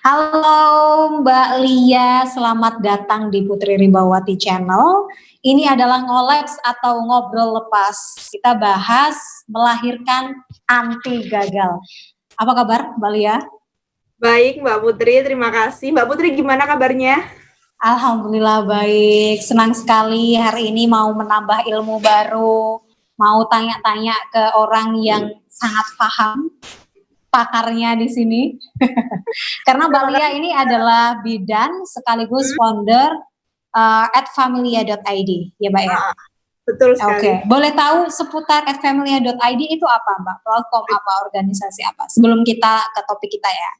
Halo Mbak Lia, selamat datang di Putri Ribawati Channel. Ini adalah ngoleks atau ngobrol lepas. Kita bahas melahirkan anti gagal. Apa kabar Mbak Lia? Baik Mbak Putri, terima kasih. Mbak Putri gimana kabarnya? Alhamdulillah baik, senang sekali hari ini mau menambah ilmu baru, mau tanya-tanya ke orang yang sangat paham, pakarnya di sini. Karena Mbak Lia ini adalah bidan sekaligus founder @familia.id, ya Mbak ya? Betul sekali. Oke, boleh tahu seputar @familia.id itu apa Mbak? Platform apa, organisasi apa? Sebelum kita ke topik kita ya.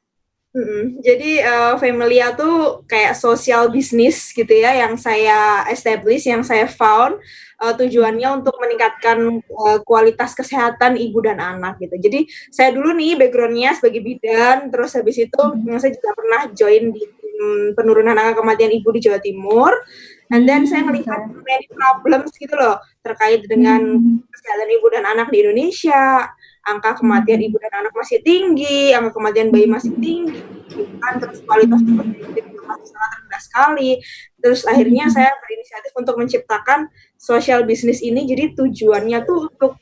Jadi Familia tuh kayak sosial bisnis gitu ya, yang saya establish, yang saya found, tujuannya untuk meningkatkan kualitas kesehatan ibu dan anak gitu. Jadi saya dulu nih background-nya sebagai bidan, terus habis itu saya juga pernah join di tim penurunan angka kematian ibu di Jawa Timur. And then saya melihat many problems gitu loh terkait dengan kesehatan ibu dan anak di Indonesia. Angka kematian ibu dan anak masih tinggi, angka kematian bayi masih tinggi, kan, terus kualitas masih sangat rendah sekali. Terus akhirnya saya berinisiatif untuk menciptakan social business ini. Jadi tujuannya tuh untuk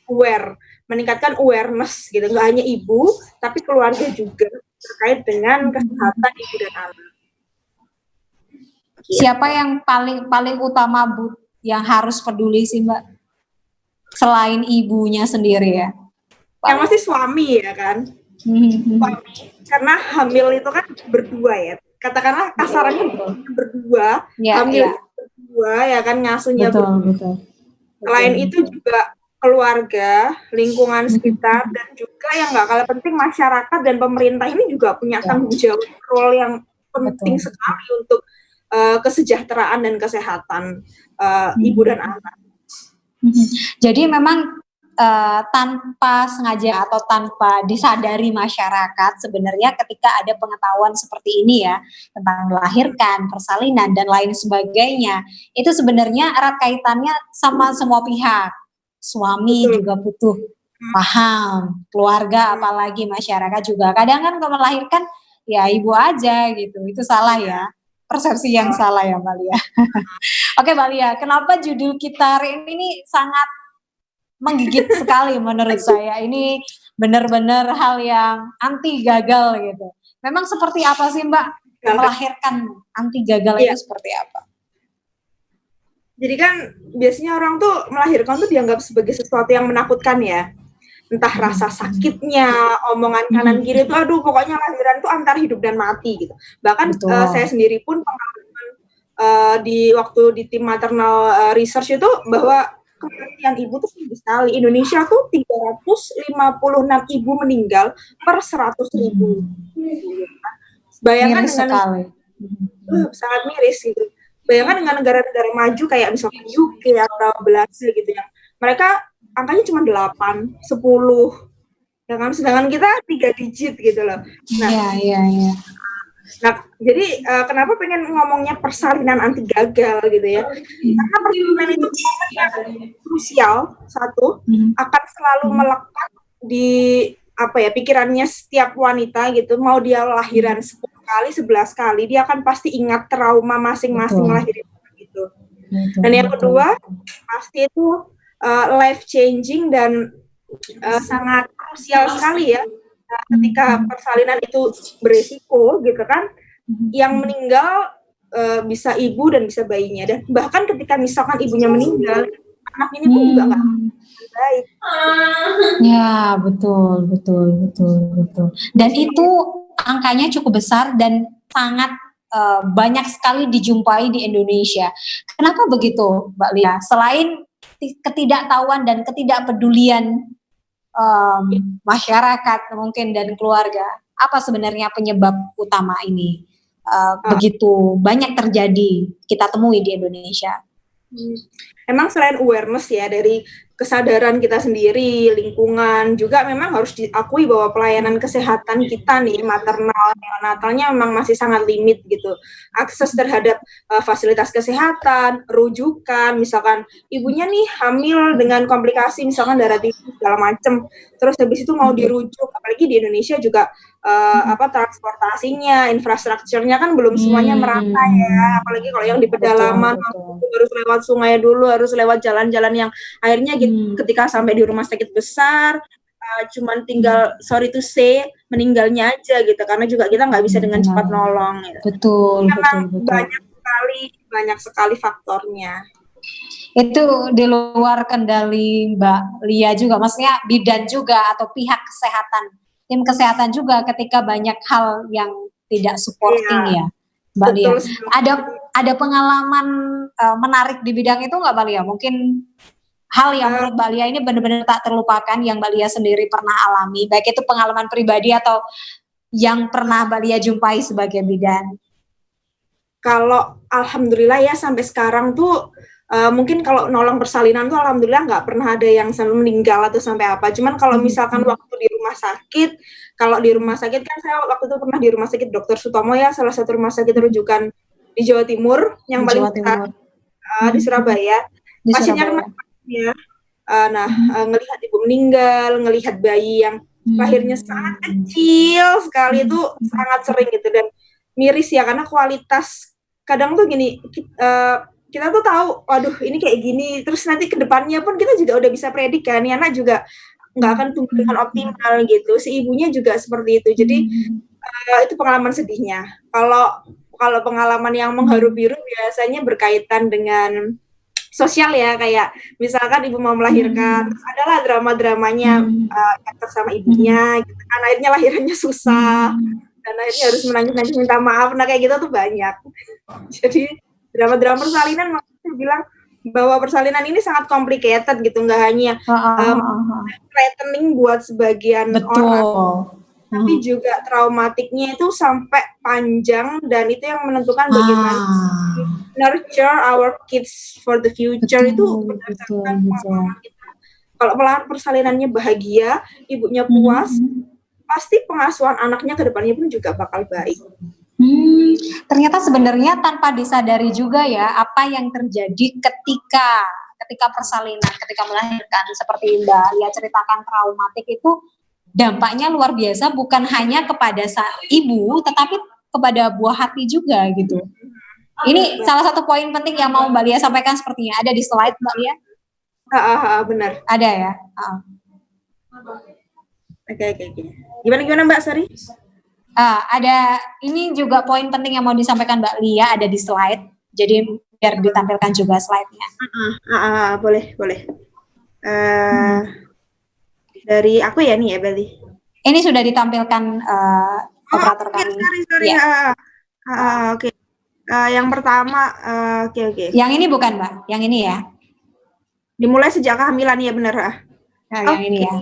meningkatkan awareness gitu, nggak hanya ibu, tapi keluarga juga terkait dengan kesehatan ibu dan anak. Siapa yang paling utama yang harus peduli sih Mbak? Selain ibunya sendiri ya? Yang pasti suami ya kan, suami, karena hamil itu kan berdua ya, katakanlah kasarannya berdua, hamil berdua ya kan, ngasuhnya berdua. Selain itu juga keluarga, lingkungan sekitar, dan juga yang nggak kalah penting masyarakat dan pemerintah ini juga punya tanggung jawab, role yang penting sekali untuk kesejahteraan dan kesehatan ibu dan anak. Jadi memang tanpa sengaja atau tanpa disadari masyarakat, sebenarnya ketika ada pengetahuan seperti ini ya, tentang melahirkan, persalinan, dan lain sebagainya, itu sebenarnya erat kaitannya sama semua pihak. Suami juga butuh paham, keluarga apalagi masyarakat juga. Kadang kan kalau melahirkan, ya ibu aja gitu, itu salah ya. Persepsi yang salah ya Mbak Lia. Oke Mbak Lia, kenapa judul kita hari ini sangat menggigit sekali menurut saya. Ini benar-benar hal yang anti gagal gitu. Memang seperti apa sih Mbak melahirkan anti gagal itu seperti apa? Jadi kan biasanya orang tuh melahirkan tuh dianggap sebagai sesuatu yang menakutkan ya. Entah rasa sakitnya, omongan kanan kiri itu, aduh pokoknya lahiran tuh antara hidup dan mati gitu. Bahkan saya sendiri pun pengalaman di waktu di tim maternal research itu bahwa kematian ibu tuh tinggi sekali. Indonesia tuh 356 ibu meninggal per 100.000. Bayangkan miris dengan sekali. Sangat miris gitu. Bayangkan dengan negara-negara maju kayak misalnya UK atau Belanda gitu ya. Mereka angkanya cuma 8, 10. Sedangkan kita 3 digit gitu loh. Nah, iya. Nah, jadi kenapa pengen ngomongnya persalinan anti gagal gitu ya? Karena persalinan itu momen yang krusial, satu, akan selalu melekat di pikirannya setiap wanita gitu. Mau dia lahiran 10 kali, 11 kali, dia akan pasti ingat trauma masing-masing lahiran gitu. Dan yang kedua, pasti itu life changing dan sangat krusial sekali ya. Ketika persalinan itu beresiko gitu kan, yang meninggal bisa ibu dan bisa bayinya, dan bahkan ketika misalkan ibunya meninggal, anak ini pun juga nggak baik. Ya betul. Dan itu angkanya cukup besar dan sangat banyak sekali dijumpai di Indonesia. Kenapa begitu Mbak Lia? Selain ketidaktahuan dan ketidakpedulian masyarakat mungkin dan keluarga, apa sebenarnya penyebab utama ini begitu banyak terjadi kita temui di Indonesia? Emang selain awareness ya dari kesadaran kita sendiri, lingkungan juga memang harus diakui bahwa pelayanan kesehatan kita nih, maternal, neonatalnya memang masih sangat limit gitu. Akses terhadap fasilitas kesehatan, rujukan, misalkan ibunya nih hamil dengan komplikasi misalkan darah tinggi segala macam, terus habis itu mau dirujuk, apalagi di Indonesia juga transportasinya, infrastrukturnya kan belum semuanya merata ya, apalagi kalau yang di pedalaman harus lewat sungai dulu, harus lewat jalan-jalan yang akhirnya ketika sampai di rumah sakit besar cuman tinggal sorry to say meninggalnya aja gitu, karena juga kita nggak bisa dengan cepat nolong gitu. Betul. Banyak sekali faktornya. Itu di luar kendali Mbak Lia juga, maksudnya bidan juga atau pihak kesehatan, tim kesehatan juga ketika banyak hal yang tidak supporting ya Mbak Lia. Ada pengalaman menarik di bidang itu nggak Mbak Lia? Mungkin hal yang menurut Mbak Lia ini benar-benar tak terlupakan yang Mbak Lia sendiri pernah alami, baik itu pengalaman pribadi atau yang pernah Mbak Lia jumpai sebagai bidan. Kalau alhamdulillah ya sampai sekarang tuh mungkin kalau nolong persalinan tuh alhamdulillah nggak pernah ada yang sampai meninggal atau sampai apa. Cuman kalau misalkan waktu di rumah sakit, kalau di rumah sakit kan saya waktu itu pernah di rumah sakit Dr. Sutomo ya, salah satu rumah sakit rujukan di Jawa Timur yang paling besar di Surabaya. Pasiennya kan ya. Ngelihat ibu meninggal, ngelihat bayi yang lahirnya sangat kecil sekali itu sangat sering gitu, dan miris ya, karena kualitas kadang tuh gini, kita tuh tahu, waduh ini kayak gini, terus nanti ke depannya pun kita juga udah bisa predik kan, ya anak juga nggak akan tumbuh dengan optimal gitu, si ibunya juga seperti itu. Jadi itu pengalaman sedihnya. Kalau pengalaman yang mengharu biru biasanya berkaitan dengan sosial ya, kayak misalkan ibu mau melahirkan, terus adalah drama-dramanya sama ibunya, gitu kan, akhirnya lahirannya susah, dan akhirnya harus menangis minta maaf, nah kayak gitu tuh banyak. Jadi drama-drama persalinan, maksudnya bilang bahwa persalinan ini sangat complicated gitu, nggak hanya threatening buat sebagian orang, tapi juga traumatiknya itu sampai panjang, dan itu yang menentukan bagaimana nurture our kids for the future. Itu berdasarkan pengalaman kita. Kalau persalinannya bahagia, ibunya puas, pasti pengasuhan anaknya ke depannya pun juga bakal baik. Ternyata sebenarnya tanpa disadari juga ya apa yang terjadi ketika persalinan, ketika melahirkan, seperti Mbak Lia ceritakan, traumatik itu dampaknya luar biasa, bukan hanya kepada ibu tetapi kepada buah hati juga gitu. Ini salah satu poin penting yang mau Mbak Lia sampaikan, sepertinya ada di slide Mbak Lia. Benar. Ada ya. Oke. Gimana Mbak, sorry? Ada, ini juga poin penting yang mau disampaikan Mbak Lia, ada di slide. Jadi biar ditampilkan juga slide-nya. Boleh. Dari aku ya nih ya berarti. Ini sudah ditampilkan operator kami. Sorry. Ya. Oke. Yang pertama, oke. Yang ini bukan Mbak, yang ini ya. Dimulai sejak kehamilan ya, benar. Yang ini ya.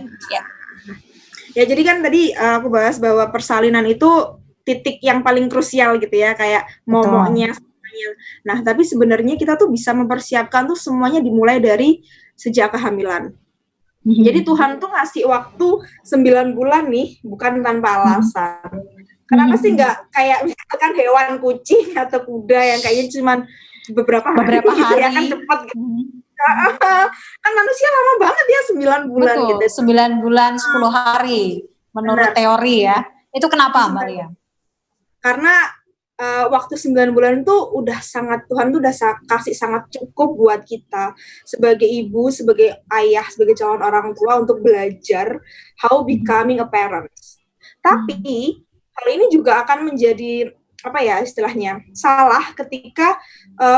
Ya, jadi kan tadi aku bahas bahwa persalinan itu titik yang paling krusial gitu ya, kayak momoknya semuanya. Nah, tapi sebenarnya kita tuh bisa mempersiapkan tuh semuanya dimulai dari sejak kehamilan. Jadi Tuhan tuh ngasih waktu 9 bulan nih, bukan tanpa alasan. Kenapa sih nggak kayak misalkan hewan kucing atau kuda yang kayaknya cuma beberapa hari gitu ya, kan cepat gitu. Kan manusia lama banget ya 9 bulan. Betul, gitu. 9 bulan 10 hari menurut teori ya. Itu kenapa Mbak Lia? Karena waktu 9 bulan itu udah Tuhan tuh udah kasih sangat cukup buat kita sebagai ibu, sebagai ayah, sebagai calon orang tua untuk belajar how becoming a parent. Tapi hal ini juga akan menjadi apa ya istilahnya salah ketika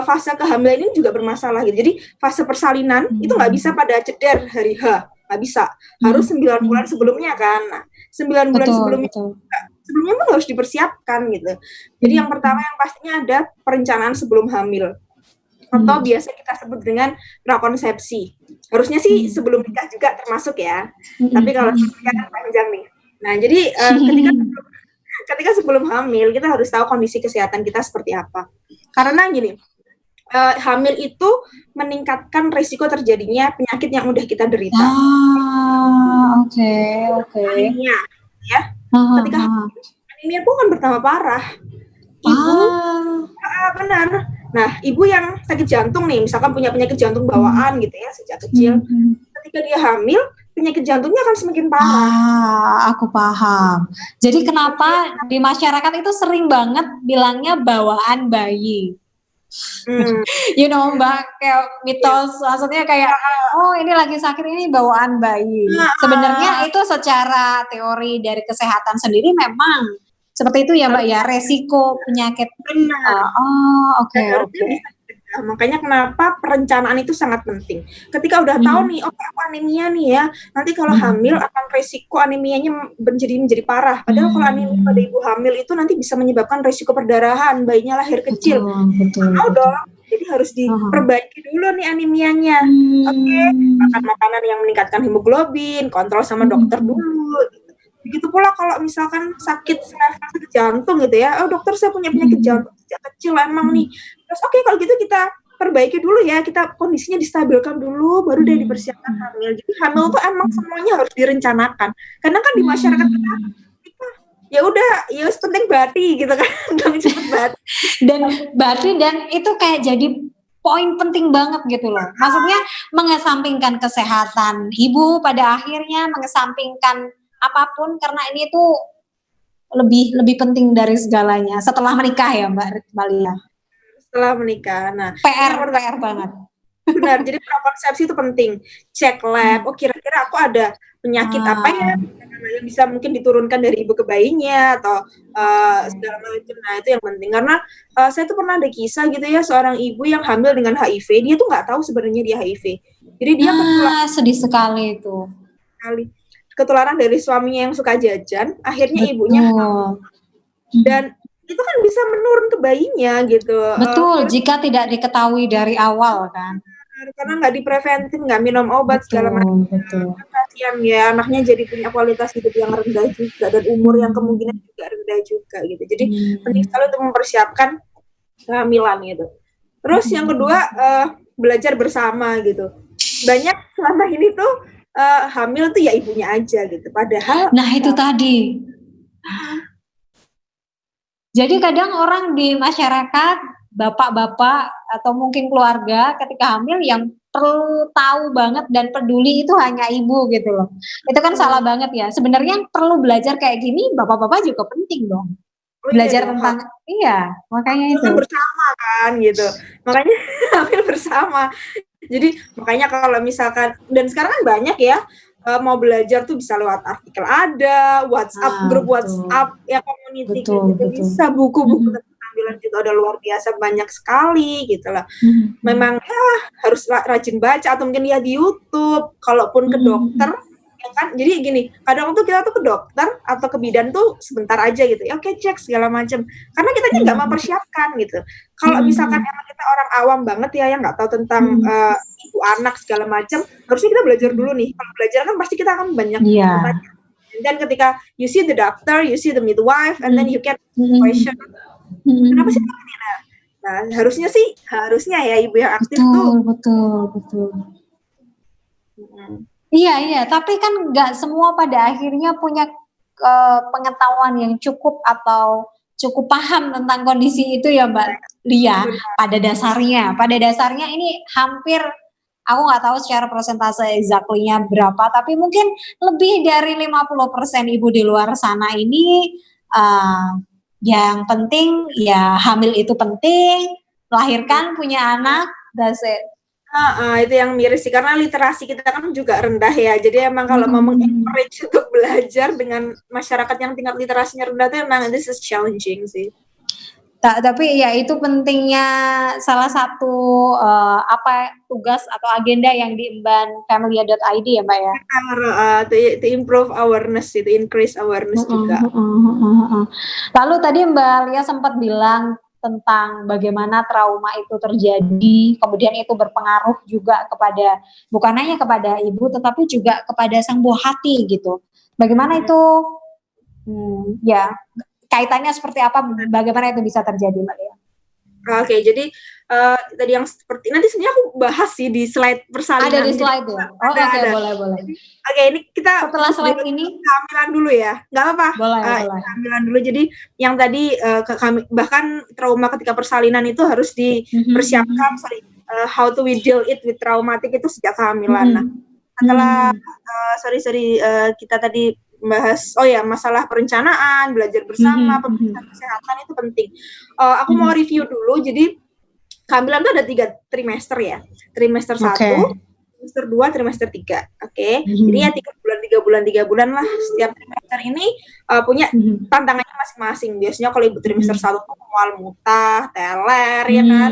fase kehamilan ini juga bermasalah gitu. Jadi fase persalinan itu nggak bisa pada ceder hari H, nggak bisa, harus 9 bulan sebelumnya kan. Nah, 9 bulan sebelumnya pun harus dipersiapkan gitu. Jadi yang pertama yang pastinya ada perencanaan sebelum hamil, atau biasa kita sebut dengan prakonsepsi. Harusnya sih sebelum nikah juga termasuk ya, tapi kalau nikah kan panjang nih. Nah, jadi ketika sebelum hamil kita harus tahu kondisi kesehatan kita seperti apa. Karena gini, hamil itu meningkatkan risiko terjadinya penyakit yang udah kita derita. Oke. Ya, ketika anemia pun kan bertambah parah. Ibu, benar. Nah, ibu yang sakit jantung nih, misalkan punya penyakit jantung bawaan gitu ya sejak kecil, ketika dia hamil, penyakit jantungnya akan semakin parah. Aku paham. Jadi kenapa di masyarakat itu sering banget bilangnya bawaan bayi. Mbak, kayak mitos, maksudnya kayak, oh ini lagi sakit, ini bawaan bayi. Sebenarnya itu secara teori dari kesehatan sendiri memang seperti itu ya Mbak ya, resiko penyakit. Benar. Oke. Makanya kenapa perencanaan itu sangat penting. Ketika udah tahu nih, oke aku anemia nih ya, nanti kalau hamil akan resiko anemianya menjadi parah. Padahal kalau anemia pada ibu hamil itu nanti bisa menyebabkan resiko perdarahan, bayinya lahir kecil. Betul. Dong. Jadi harus diperbaiki dulu nih anemianya. Oke, makan makanan yang meningkatkan hemoglobin, kontrol sama dokter dulu. Begitu pula kalau misalkan sakit jantung gitu ya, dokter saya punya penyakit jantung sejak kecil emang nih. Terus oke, kalau gitu kita perbaiki dulu ya, kita kondisinya distabilkan dulu, baru deh dipersiapkan hamil. Jadi hamil tuh emang semuanya harus direncanakan. Karena kan di masyarakat kita ya udah, ya penting bati gitu kan, cepet bati. Dan itu kayak jadi poin penting banget gitu loh. Maksudnya mengesampingkan kesehatan ibu pada akhirnya, mengesampingkan apapun, karena ini tuh lebih penting dari segalanya setelah menikah ya Mbak Lia. Setelah menikah. Nah, PR banget. Benar, jadi prakonsepsi itu penting. Cek lab, kira-kira aku ada penyakit apa ya yang bisa mungkin diturunkan dari ibu ke bayinya atau segala macam. Nah, itu yang penting. Karena saya tuh pernah ada kisah gitu ya, seorang ibu yang hamil dengan HIV, dia tuh nggak tahu sebenarnya dia HIV. Jadi dia sedih sekali itu. Ketularan dari suaminya yang suka jajan, akhirnya ibunya hamil. Dan itu kan bisa menurun ke bayinya gitu. Betul, jika tidak diketahui dari awal kan. Karena nggak dipreventif, nggak minum obat segala macam. Kasihan ya, anaknya jadi punya kualitas hidup yang rendah juga dan umur yang kemungkinan juga rendah juga gitu. Jadi penting sekali untuk mempersiapkan kehamilan gitu. Terus yang kedua, belajar bersama gitu. Banyak selama ini tuh hamil tuh ya ibunya aja gitu. Padahal nah itu tadi. Jadi kadang orang di masyarakat, bapak-bapak atau mungkin keluarga ketika hamil yang perlu tahu banget dan peduli itu hanya ibu gitu loh. Itu kan salah banget ya. Sebenarnya perlu belajar kayak gini, bapak-bapak juga penting dong. Belajar tentang, makanya itu. Bersama kan gitu. Makanya hamil bersama. Jadi makanya kalau misalkan, dan sekarang kan banyak ya, mau belajar tuh bisa lewat artikel ada, WhatsApp, grup WhatsApp, ya community gitu, bisa buku-buku tentang kehamilan juga udah luar biasa banyak sekali gitu lah. Memang ya harus rajin baca atau mungkin ya di YouTube, kalaupun ke dokter, ya kan. Jadi gini, kadang tuh kita tuh ke dokter atau ke bidan tuh sebentar aja gitu, ya oke cek segala macam, karena kita nggak mempersiapkan gitu. Kalau misalkan emang kita orang awam banget ya yang nggak tahu tentang ibu anak segala macam, harusnya kita belajar dulu nih. Kalau belajar kan pasti kita akan banyak bertanya. Dan ketika you see the doctor, you see the midwife, and then you can question, kenapa sih begini? Nah, harusnya ya ibu yang aktif tuh. Betul. Iya, tapi kan nggak semua pada akhirnya punya pengetahuan yang cukup atau cukup paham tentang kondisi itu ya Mbak Lia. Pada dasarnya ini hampir, aku nggak tahu secara persentase exactly-nya berapa, tapi mungkin lebih dari 50% ibu di luar sana ini yang penting ya hamil itu penting, melahirkan, punya anak, that's it. Itu yang miris sih, karena literasi kita kan juga rendah ya. Jadi emang kalau mau encourage untuk belajar dengan masyarakat yang tingkat literasinya rendah itu emang this is challenging sih. Tapi ya itu pentingnya salah satu tugas atau agenda yang diemban Familia.id ya Mbak ya. To improve awareness, to increase awareness juga. Lalu tadi Mbak Lia sempat bilang tentang bagaimana trauma itu terjadi, kemudian itu berpengaruh juga kepada, bukan hanya kepada ibu, tetapi juga kepada sang buah hati gitu. Bagaimana itu, kaitannya seperti apa, bagaimana itu bisa terjadi Mbak Lia? Oke, jadi tadi yang seperti, nanti sebenarnya aku bahas sih di slide persalinan. Ada di slide ya? Oke, boleh. Oke, ini kita setelah slide ini kehamilan dulu ya, nggak apa-apa. Boleh. Kehamilan dulu, jadi yang tadi bahkan trauma ketika persalinan itu harus dipersiapkan, how to we deal it with traumatic itu sejak kehamilan. Nah, setelah kita tadi bahas masalah perencanaan, belajar bersama, pemeriksaan kesehatan itu penting. Aku mau review dulu. Jadi kehamilan itu ada 3 trimester ya. Trimester 1, trimester 2, trimester 3. Oke. Jadi ya 3 bulan lah. Setiap trimester ini punya tantangannya masing-masing. Biasanya kalau ibu trimester 1 tuh mual muntah, teler ya kan.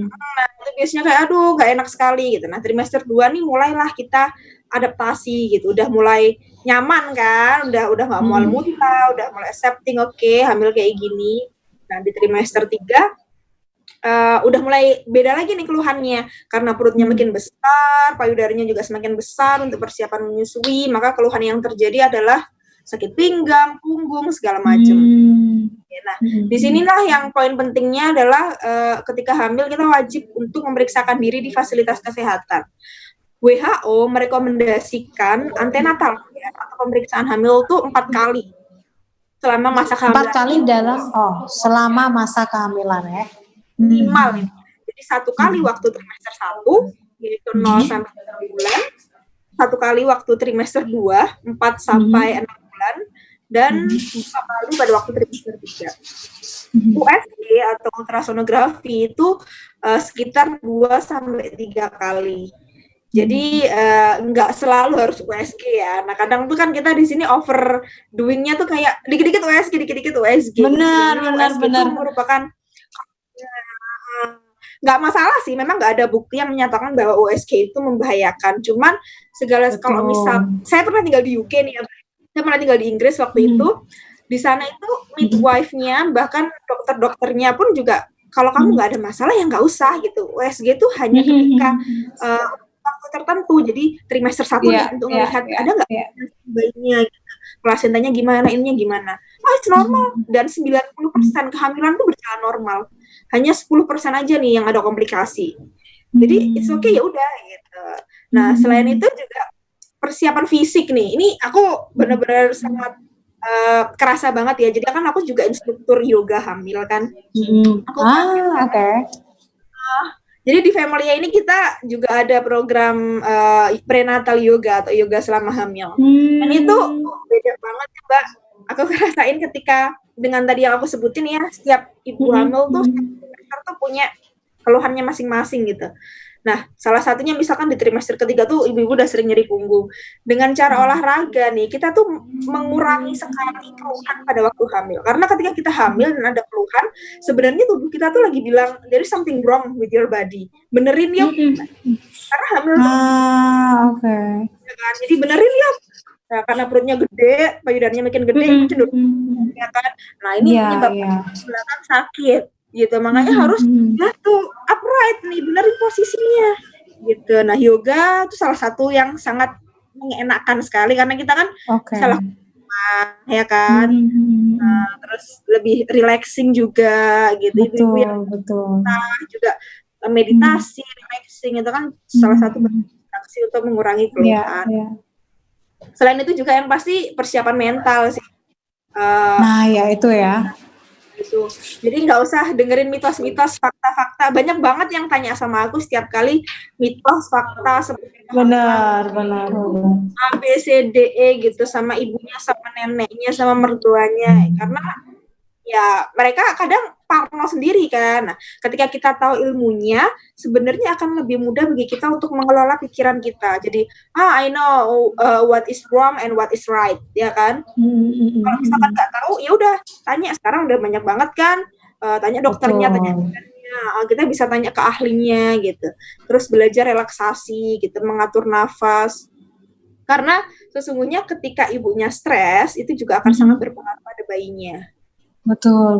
Nah, itu biasanya kayak aduh gak enak sekali gitu. Nah, trimester 2 nih mulailah kita adaptasi gitu. Udah mulai nyaman kan, udah gak mual muntah, udah mulai accepting, oke, hamil kayak gini. Nah, di trimester 3 udah mulai beda lagi nih keluhannya, karena perutnya makin besar, payudaranya juga semakin besar untuk persiapan menyusui, maka keluhan yang terjadi adalah sakit pinggang, punggung, segala macam. Nah, disinilah yang poin pentingnya adalah ketika hamil kita wajib untuk memeriksakan diri di fasilitas kesehatan. WHO merekomendasikan antenatal ya, atau pemeriksaan hamil tuh 4 kali selama masa kehamilan. 4 kali selama masa kehamilan ya. Minimal itu. Jadi 1 kali waktu trimester 1 yaitu 0 sampai 3 bulan, 1 kali waktu trimester 2 4 sampai 6 bulan, dan 2 kali pada waktu trimester 3. USG atau ultrasonografi itu sekitar 2 sampai 3 kali. Jadi nggak selalu harus USG ya. Nah, kadang tuh kan kita di sini overdoingnya tuh kayak dikit-dikit USG, dikit-dikit USG. Benar. Itu merupakan nggak masalah sih, memang nggak ada bukti yang menyatakan bahwa USG itu membahayakan. Cuman kalau misal saya pernah tinggal di UK nih, saya pernah tinggal di Inggris waktu itu. Di sana itu midwife-nya bahkan dokter-dokternya pun juga kalau kamu nggak ada masalah ya nggak usah gitu. USG itu hanya ketika waktu tertentu, jadi trimester 1 untuk melihat ada nggak bayinya, gitu. Plasentanya gimana, ininya gimana. It's normal, dan 90% kehamilan itu berjalan normal. Hanya 10% aja nih yang ada komplikasi. Jadi it's okay, ya udah gitu. Nah, selain itu juga persiapan fisik nih. Ini aku benar-benar sangat kerasa banget ya. Jadi kan aku juga instruktur yoga hamil kan. Jadi di Familia ini kita juga ada program prenatal yoga atau yoga selama hamil. Dan itu beda banget Mbak. Aku ngerasain ketika dengan tadi yang aku sebutin ya, setiap ibu hamil tuh punya keluhannya masing-masing gitu. Nah, salah satunya misalkan di trimester ketiga tuh ibu-ibu udah sering nyeri punggung. Dengan cara olahraga nih, kita tuh mengurangi sekali keluhan pada waktu hamil. Karena ketika kita hamil dan ada keluhan, sebenarnya tubuh kita tuh lagi bilang, there is something wrong with your body. Benerin yuk. Karena hamil tuh. Ya kan? Jadi benerin yuk. Nah, karena perutnya gede, payudarnya makin gede, ya kan? Nah, ini menyebabkan belakang sakit. Gitu, makanya harus tuh upright nih, benerin posisinya gitu. Nah, yoga itu salah satu yang sangat mengenakan sekali karena kita kan salah ya kan. Nah, terus lebih relaxing juga gitu. Betul. Nah, juga meditasi, relaxing itu kan salah satu meditasi untuk mengurangi keluhan. Selain itu juga yang pasti persiapan mental sih. Nah, ya itu ya. Gitu. Jadi nggak usah dengerin mitos-mitos, fakta-fakta. Banyak banget yang tanya sama aku setiap kali mitos, fakta seperti benar. A, B, C, D, E gitu sama ibunya, sama neneknya, sama mertuanya. Karena ya mereka kadang parno sendiri kan. Nah, ketika kita tahu ilmunya, sebenarnya akan lebih mudah bagi kita untuk mengelola pikiran kita. Jadi, I know what is wrong and what is right, ya kan? Kalau misalkan nggak tahu, ya udah tanya. Sekarang udah banyak banget kan, tanya dokternya, tanya kita bisa tanya ke ahlinya gitu. Terus belajar relaksasi gitu, mengatur nafas. Karena sesungguhnya ketika ibunya stres, itu juga akan sangat berpengaruh pada bayinya. Betul.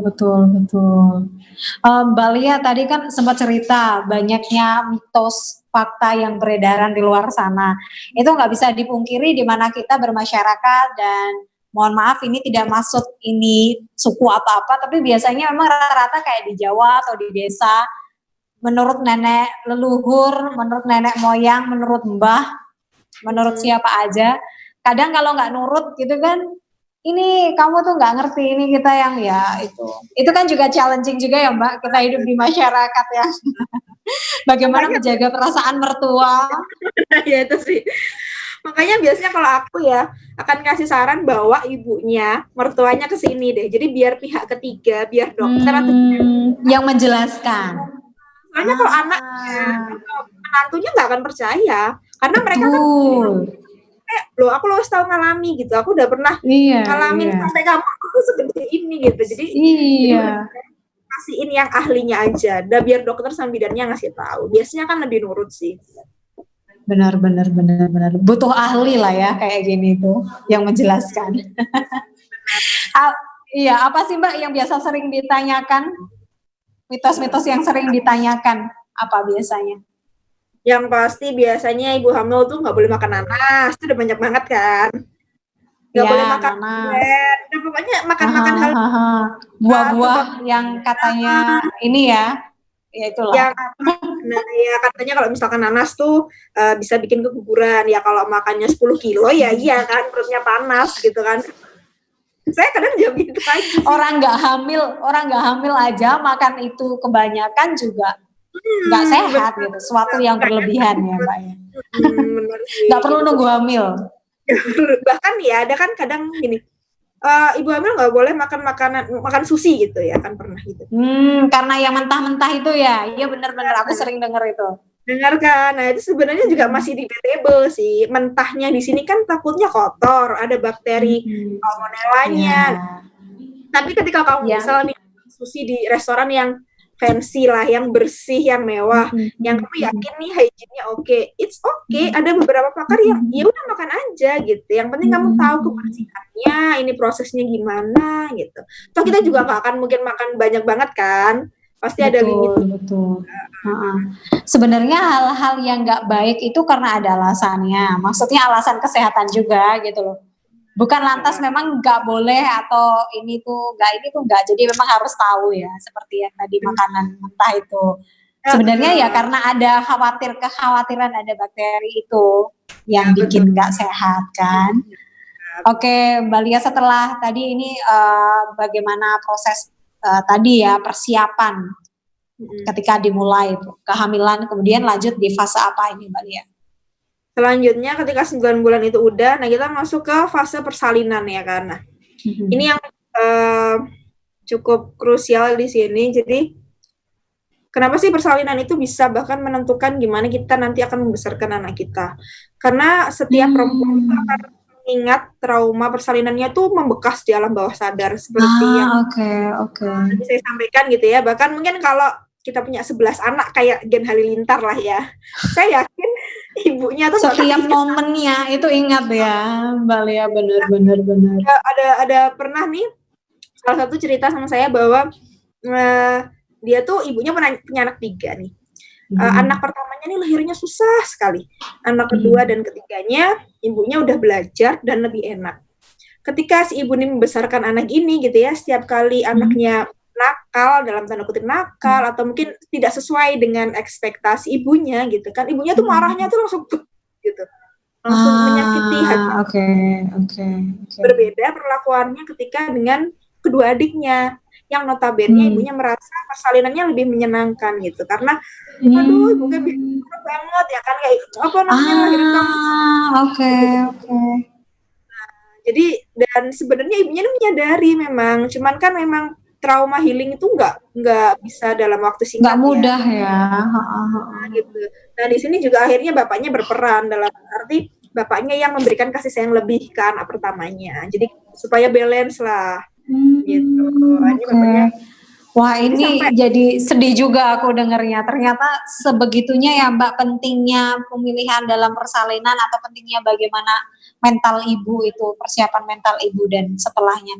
Mbak Lia tadi kan sempat cerita banyaknya mitos fakta yang beredaran di luar sana. Itu nggak bisa dipungkiri di mana kita bermasyarakat, dan mohon maaf ini tidak maksud ini suku apa-apa, tapi biasanya memang rata-rata kayak di Jawa atau di desa, menurut nenek leluhur, menurut nenek moyang, menurut mbah, menurut siapa aja, kadang kalau nggak nurut gitu kan, ini kamu tuh nggak ngerti, ini kita yang ya itu kan juga challenging juga ya Mbak, kita hidup di masyarakat ya. Bagaimana Makanya menjaga perasaan mertua. ya itu sih. Makanya biasanya kalau aku ya akan kasih saran bawa ibunya, mertuanya ke sini deh. Jadi biar pihak ketiga, biar dokter atau yang menjelaskan. soalnya kalau anaknya atau menantunya nggak akan percaya karena mereka kan Betul. loh aku lo tahu ngalami gitu, aku udah pernah Iya, ngalamin iya. sampai kamu aku segede ini gitu. Jadi Iya. kasihin yang ahlinya aja, dan biar dokter sama bidannya ngasih tahu. Biasanya kan lebih nurut sih. Benar. Butuh ahli lah ya kayak gini tuh yang menjelaskan. Iya, apa sih Mbak yang biasa sering ditanyakan? Mitos-mitos yang sering ditanyakan apa biasanya? Yang pasti biasanya ibu hamil tuh nggak boleh makan nanas, itu udah banyak banget kan. Nggak boleh Ya, makan nanas. durian, nah, pokoknya makan hal Buah-buah yang katanya ini ya itulah. yang nah ya katanya kalau misalkan nanas tuh bisa bikin keguguran. Ya kalau makannya 10 kilo ya iya kan perutnya panas gitu kan. Saya kadang jawab gitu aja sih. Orang nggak hamil aja makan itu kebanyakan juga nggak sehat gitu, suatu yang berlebihan ya Mbak ya. Bener sih. Nggak perlu nunggu hamil. Bahkan ya ada kan kadang gini, ibu hamil nggak boleh makan sushi gitu ya kan, pernah gitu. Karena yang mentah-mentah itu ya, iya benar-benar aku sering denger itu. Dengar kan? Nah itu sebenarnya juga masih debatable sih. Mentahnya di sini kan takutnya kotor, ada bakteri salmonellanya. Tapi ketika kamu misalnya sushi di restoran yang fancy lah, yang bersih, yang mewah, yang kamu yakin nih hygiene-nya oke, it's okay. Ada beberapa pakar yang ya udah makan aja gitu. Yang penting kamu tahu kebersihannya, ini prosesnya gimana gitu. Toh kita juga nggak akan mungkin makan banyak banget kan. Pasti ada limit. Betul. Sebenarnya hal-hal yang nggak baik itu karena ada alasannya. Maksudnya alasan kesehatan juga gitu loh. Bukan lantas memang nggak boleh atau ini tuh nggak. Jadi memang harus tahu ya. Seperti yang tadi makanan mentah itu. Sebenarnya ya karena ada kekhawatiran ada bakteri itu yang bikin nggak sehat kan. Oke, Mbak Lia, setelah tadi ini bagaimana proses tadi ya persiapan ketika dimulai kehamilan, kemudian lanjut di fase apa ini Mbak Lia? Selanjutnya ketika 9 bulan itu udah, nah kita masuk ke fase persalinan ya kan. Nah, ini yang cukup krusial di sini. Jadi kenapa sih persalinan itu bisa bahkan menentukan gimana kita nanti akan membesarkan anak kita? Karena setiap perempuan akan ingat trauma persalinannya tuh membekas di alam bawah sadar seperti yang tadi saya sampaikan gitu ya. Bahkan mungkin kalau kita punya 11 anak kayak Gen Halilintar lah ya. Saya yakin ibunya tuh setiap momennya itu ingat ya Mbak Lia, benar. Ada pernah nih salah satu cerita sama saya bahwa dia tuh ibunya punya anak 3 nih. Anak pertamanya nih lahirnya susah sekali. Anak kedua dan ketiganya ibunya udah belajar dan lebih enak. Ketika si ibu ini membesarkan anak ini gitu ya, setiap kali anaknya nakal, dalam tanda kutip nakal, atau mungkin tidak sesuai dengan ekspektasi ibunya gitu kan, ibunya tuh marahnya tuh langsung gitu, langsung menyakiti hati. Berbeda perlakuannya ketika dengan kedua adiknya, yang notabene ibunya merasa persalinannya lebih menyenangkan gitu, karena aduh ibunya bisa banget ya kan, kayak apa namanya lahirin kamu. Jadi dan sebenarnya ibunya menyadari memang, cuman kan memang trauma healing itu nggak bisa dalam waktu singkat. Nggak mudah ya. Gitu. Nah di sini juga akhirnya bapaknya berperan, dalam arti bapaknya yang memberikan kasih sayang lebih ke anak pertamanya. Jadi supaya balance lah. Gitu. Bapaknya, wah ini jadi sedih juga aku dengarnya. Ternyata sebegitunya ya Mbak pentingnya pemilihan dalam persalinan, atau pentingnya bagaimana mental ibu itu, persiapan mental ibu dan setelahnya.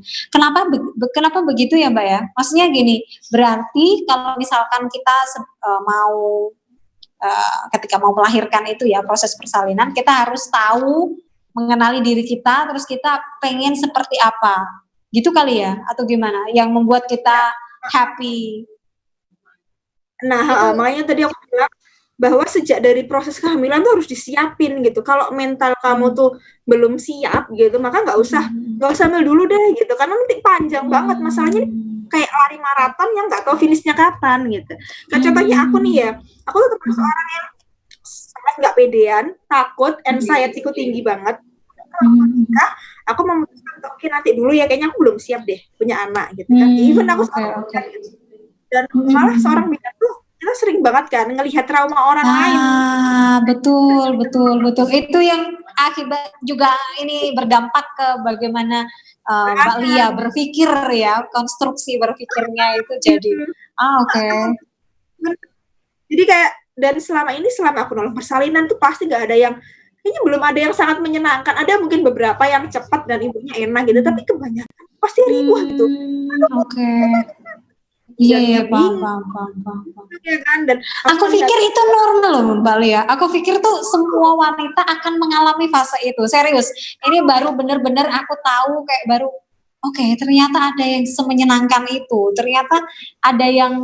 Kenapa begitu ya Mbak ya? Maksudnya gini, berarti kalau misalkan kita mau ketika mau melahirkan itu ya, proses persalinan, kita harus tahu mengenali diri kita, terus kita pengen seperti apa. Gitu kali ya, atau gimana? Yang membuat kita happy. Nah, makanya tadi aku bilang bahwa sejak dari proses kehamilan tuh harus disiapin gitu. Kalau mental kamu tuh belum siap gitu, maka nggak usah ambil dulu deh gitu, karena nanti panjang banget masalahnya. Kayak lari maraton yang nggak tahu finishnya kapan gitu. Kan contohnya aku nih ya, aku tuh termasuk orang yang sangat nggak pedean, takut, anxiety-ku tinggi banget. Nah, aku memutuskan untuk oke nanti dulu ya, kayaknya aku belum siap deh punya anak gitu kan. Even aku dan malah seorang bidan tuh kita sering banget kan ngelihat trauma orang lain. Betul. Itu yang akibat juga ini berdampak ke bagaimana Mbak Lia berpikir ya, konstruksi berpikirnya itu jadi Jadi kayak, dan selama aku nolong persalinan tuh pasti nggak ada yang, kayaknya belum ada yang sangat menyenangkan. Ada mungkin beberapa yang cepat dan ibunya enak gitu, tapi kebanyakan pasti ribuh gitu. Iya, paham. Ya kan? Dan aku pikir itu normal loh Mbak Lia. Aku pikir tuh semua wanita akan mengalami fase itu. Serius. Ini baru bener-bener aku tahu kayak baru ternyata ada yang semenyenangkan itu. Ternyata ada yang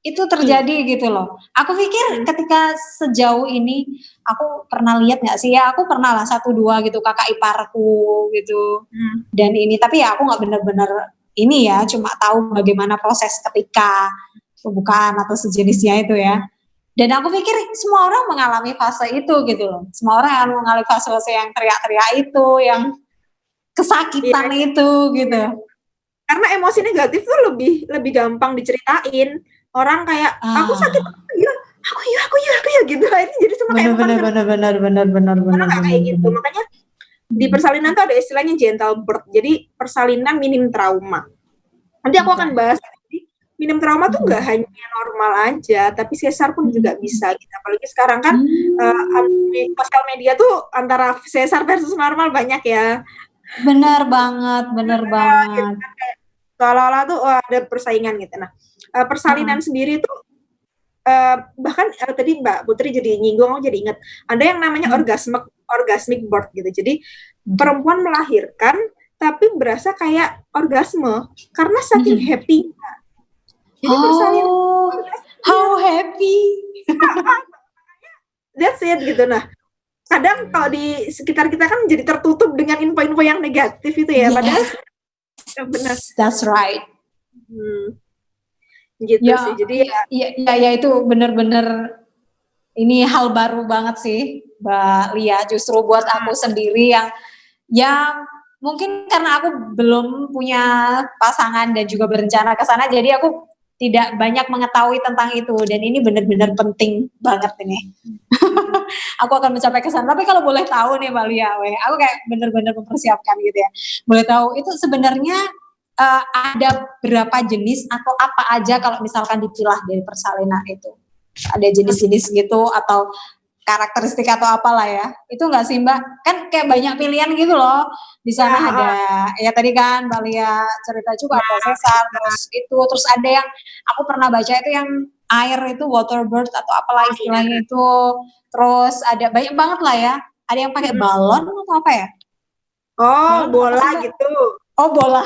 itu terjadi gitu loh. Aku pikir ketika sejauh ini aku pernah lihat nggak sih ya, aku pernah lah 1-2 gitu kakak iparku gitu. Dan ini tapi ya aku nggak bener-bener ini ya, cuma tahu bagaimana proses ketika pembukaan atau sejenisnya itu ya. Dan aku pikir semua orang mengalami fase itu gitu loh. Semua orang akan mengalami fase-fase yang teriak-teriak itu, yang kesakitan itu gitu. Karena emosi negatif tuh lebih gampang diceritain. Orang kayak aku sakit, aku ya gitu. Ini jadi semua kayak benar. Nggak kayak gitu. Makanya di persalinan tuh ada istilahnya gentle birth. Jadi persalinan minim trauma. Nanti aku akan bahas. Minim trauma tuh nggak hanya normal aja, tapi sesar pun juga bisa. Gitu. Apalagi sekarang kan di sosial media tuh antara sesar versus normal banyak ya. Benar banget. Seolah-olah tuh ada persaingan gitu. Nah, persalinan sendiri tuh bahkan tadi Mbak Putri jadi nyinggung, aku jadi ingat ada yang namanya orgasmic birth gitu. Jadi perempuan melahirkan tapi berasa kayak orgasme karena saking happy. Jadi persalinan how happy. That's it gitu. Nah, kadang kalau di sekitar kita kan jadi tertutup dengan info-info yang negatif itu ya, padahal benar. That's right. Gitu ya, sih. Jadi ya itu benar-benar ini hal baru banget sih Mbak Lia, justru buat aku sendiri yang mungkin karena aku belum punya pasangan dan juga berencana ke sana, jadi aku tidak banyak mengetahui tentang itu, dan ini benar-benar penting banget ini. Aku akan mencapai ke sana. Tapi kalau boleh tahu nih Mbak Lia, aku kayak benar-benar mempersiapkan gitu ya. Boleh tahu itu sebenarnya ada berapa jenis atau apa aja kalau misalkan dipilah dari persalinan itu? Ada jenis-jenis gitu atau karakteristik atau apalah ya? Itu nggak sih Mbak? Kan kayak banyak pilihan gitu loh. Di sana ada ya tadi kan Mbak Lia cerita juga ada sesar, terus ada yang aku pernah baca itu yang air itu water birth atau apalah istilahnya itu. Terus ada banyak banget lah ya. Ada yang pakai balon atau apa ya? Bola gitu. Bola.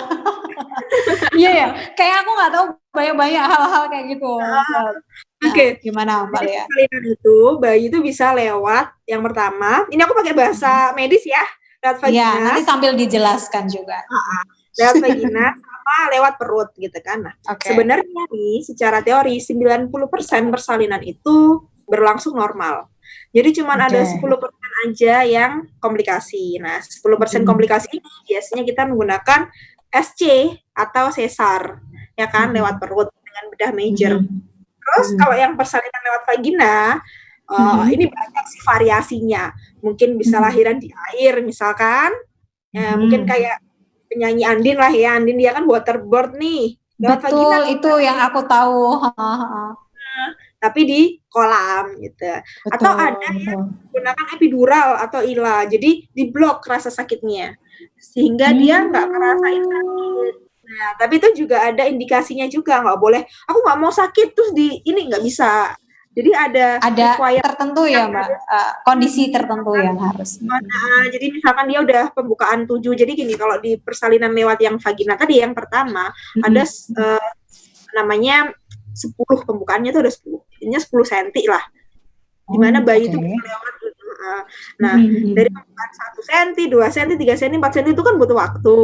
Iya ya. Kayak aku nggak tahu banyak hal-hal kayak gitu. Gimana Mbak Lia? Persalinan itu bayi itu bisa lewat yang pertama. Ini aku pakai bahasa medis ya. Lewat vagina. Ya, nanti sambil dijelaskan juga. Lewat vagina sama lewat perut gitu kan. Nah, sebenarnya nih secara teori 90% persalinan itu berlangsung normal. Jadi cuma ada 10% aja yang komplikasi. Nah, 10% komplikasi ini biasanya kita menggunakan SC atau sesar, ya kan, lewat perut dengan bedah major. Terus kalau yang persalinan lewat vagina, ini banyak sih variasinya. Mungkin bisa lahiran di air, misalkan. Mungkin kayak penyanyi Andin lah ya. Andin dia kan waterboard nih. Betul, vagina, itu yang aku tahu. Tapi di kolam gitu. Atau ada yang menggunakan epidural atau ILA. Jadi diblok rasa sakitnya. Sehingga dia nggak ngerasain sakit. Nah, tapi itu juga ada indikasinya juga, nggak boleh. Aku nggak mau sakit terus ini nggak bisa. Jadi ada tertentu ya Mbak, kondisi tertentu yang harus. Jadi misalkan dia udah pembukaan 7. Jadi gini, kalau di persalinan lewat yang vagina tadi yang pertama ada namanya 10 pembukaannya tuh ada 10, ini 10 cm lah, di mana bayi itu bisa lewat gitu. Nah, dari pembukaan 1 cm, 2 cm, 3 cm, 4 cm itu kan butuh waktu,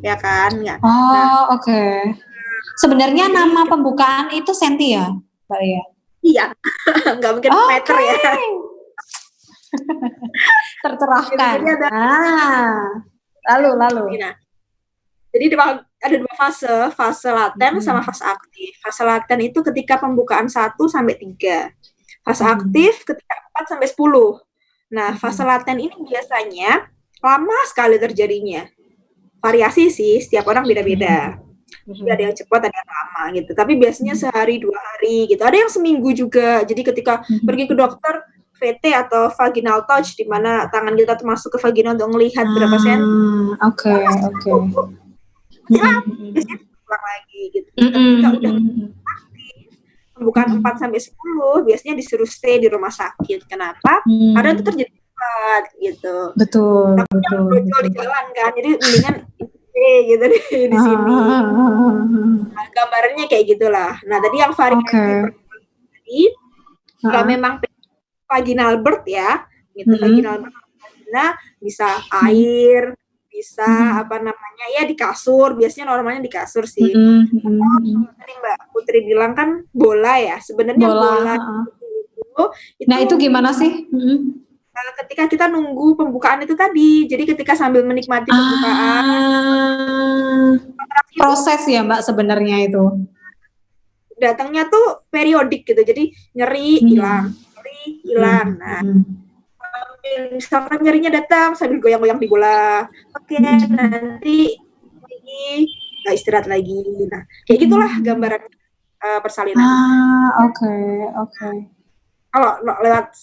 ya kan? Nah, sebenarnya nama pembukaan itu senti ya, Mbak Lia? Iya, nggak mungkin meter ya. Tercerahkan. Lalu. Nah, jadi ada 2 fase laten sama fase aktif. Fase laten itu ketika pembukaan 1 sampai 3. Fase aktif ketika 4 sampai 10. Nah, fase laten ini biasanya lama sekali terjadinya. Variasi sih, setiap orang beda-beda. Ada yang cepat, ada yang lama gitu. Tapi biasanya sehari, 2 hari gitu. Ada yang seminggu juga. Jadi ketika pergi ke dokter, VT atau vaginal touch, di mana tangan kita tuh masuk ke vagina untuk melihat berapa senti. Oke. Biasanya pulang lagi gitu. Ketika udah pembukaan 4 sampai 10, biasanya disuruh stay di rumah sakit. Kenapa? Karena itu terjadi cepat gitu. Betul. Tapi yang brojol di jalan kan. Jadi mendingan gitu di sini. Nah, gambarannya kayak gitulah. Nah, tadi yang variasi tadi, kalau memang vaginal birth ya, gitu, vaginal birth, bisa air, bisa ya di kasur, biasanya normalnya di kasur sih. Tadi Mbak Putri bilang kan bola ya, sebenarnya bola itu. Nah, itu gimana sih? Ketika kita nunggu pembukaan itu tadi, jadi ketika sambil menikmati pembukaan, proses ya Mbak sebenarnya itu. Datangnya tuh periodik gitu, jadi nyeri hilang. Nah, misalkan nyerinya datang sambil goyang-goyang di bola, nanti nggak istirahat lagi. Nah, kayak gitulah gambaran persalinan. Oke. Kalau lewat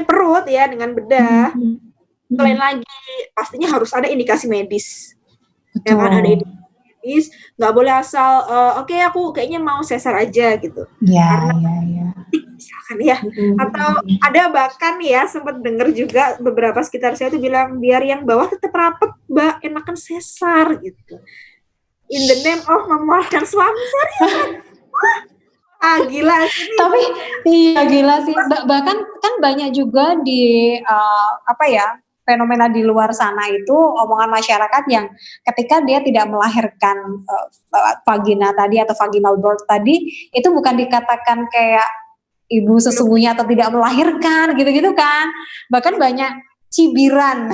perut ya dengan bedah, lain lagi pastinya harus ada indikasi medis. Ya kan, ada indikasi medis, nggak boleh asal oke, aku kayaknya mau sesar aja gitu. Karena misalkan ya, atau ada bahkan ya sempat dengar juga beberapa sekitar saya tuh bilang biar yang bawah tetap rapet, Mbak, enakan sesar gitu. In the name of memuaskan suami, serius. Gila sih. Tapi iya gila sih. Bahkan kan banyak juga di fenomena di luar sana itu omongan masyarakat yang ketika dia tidak melahirkan vagina tadi atau vaginal birth tadi, itu bukan dikatakan kayak ibu sesungguhnya atau tidak melahirkan gitu-gitu kan. Bahkan banyak cibiran.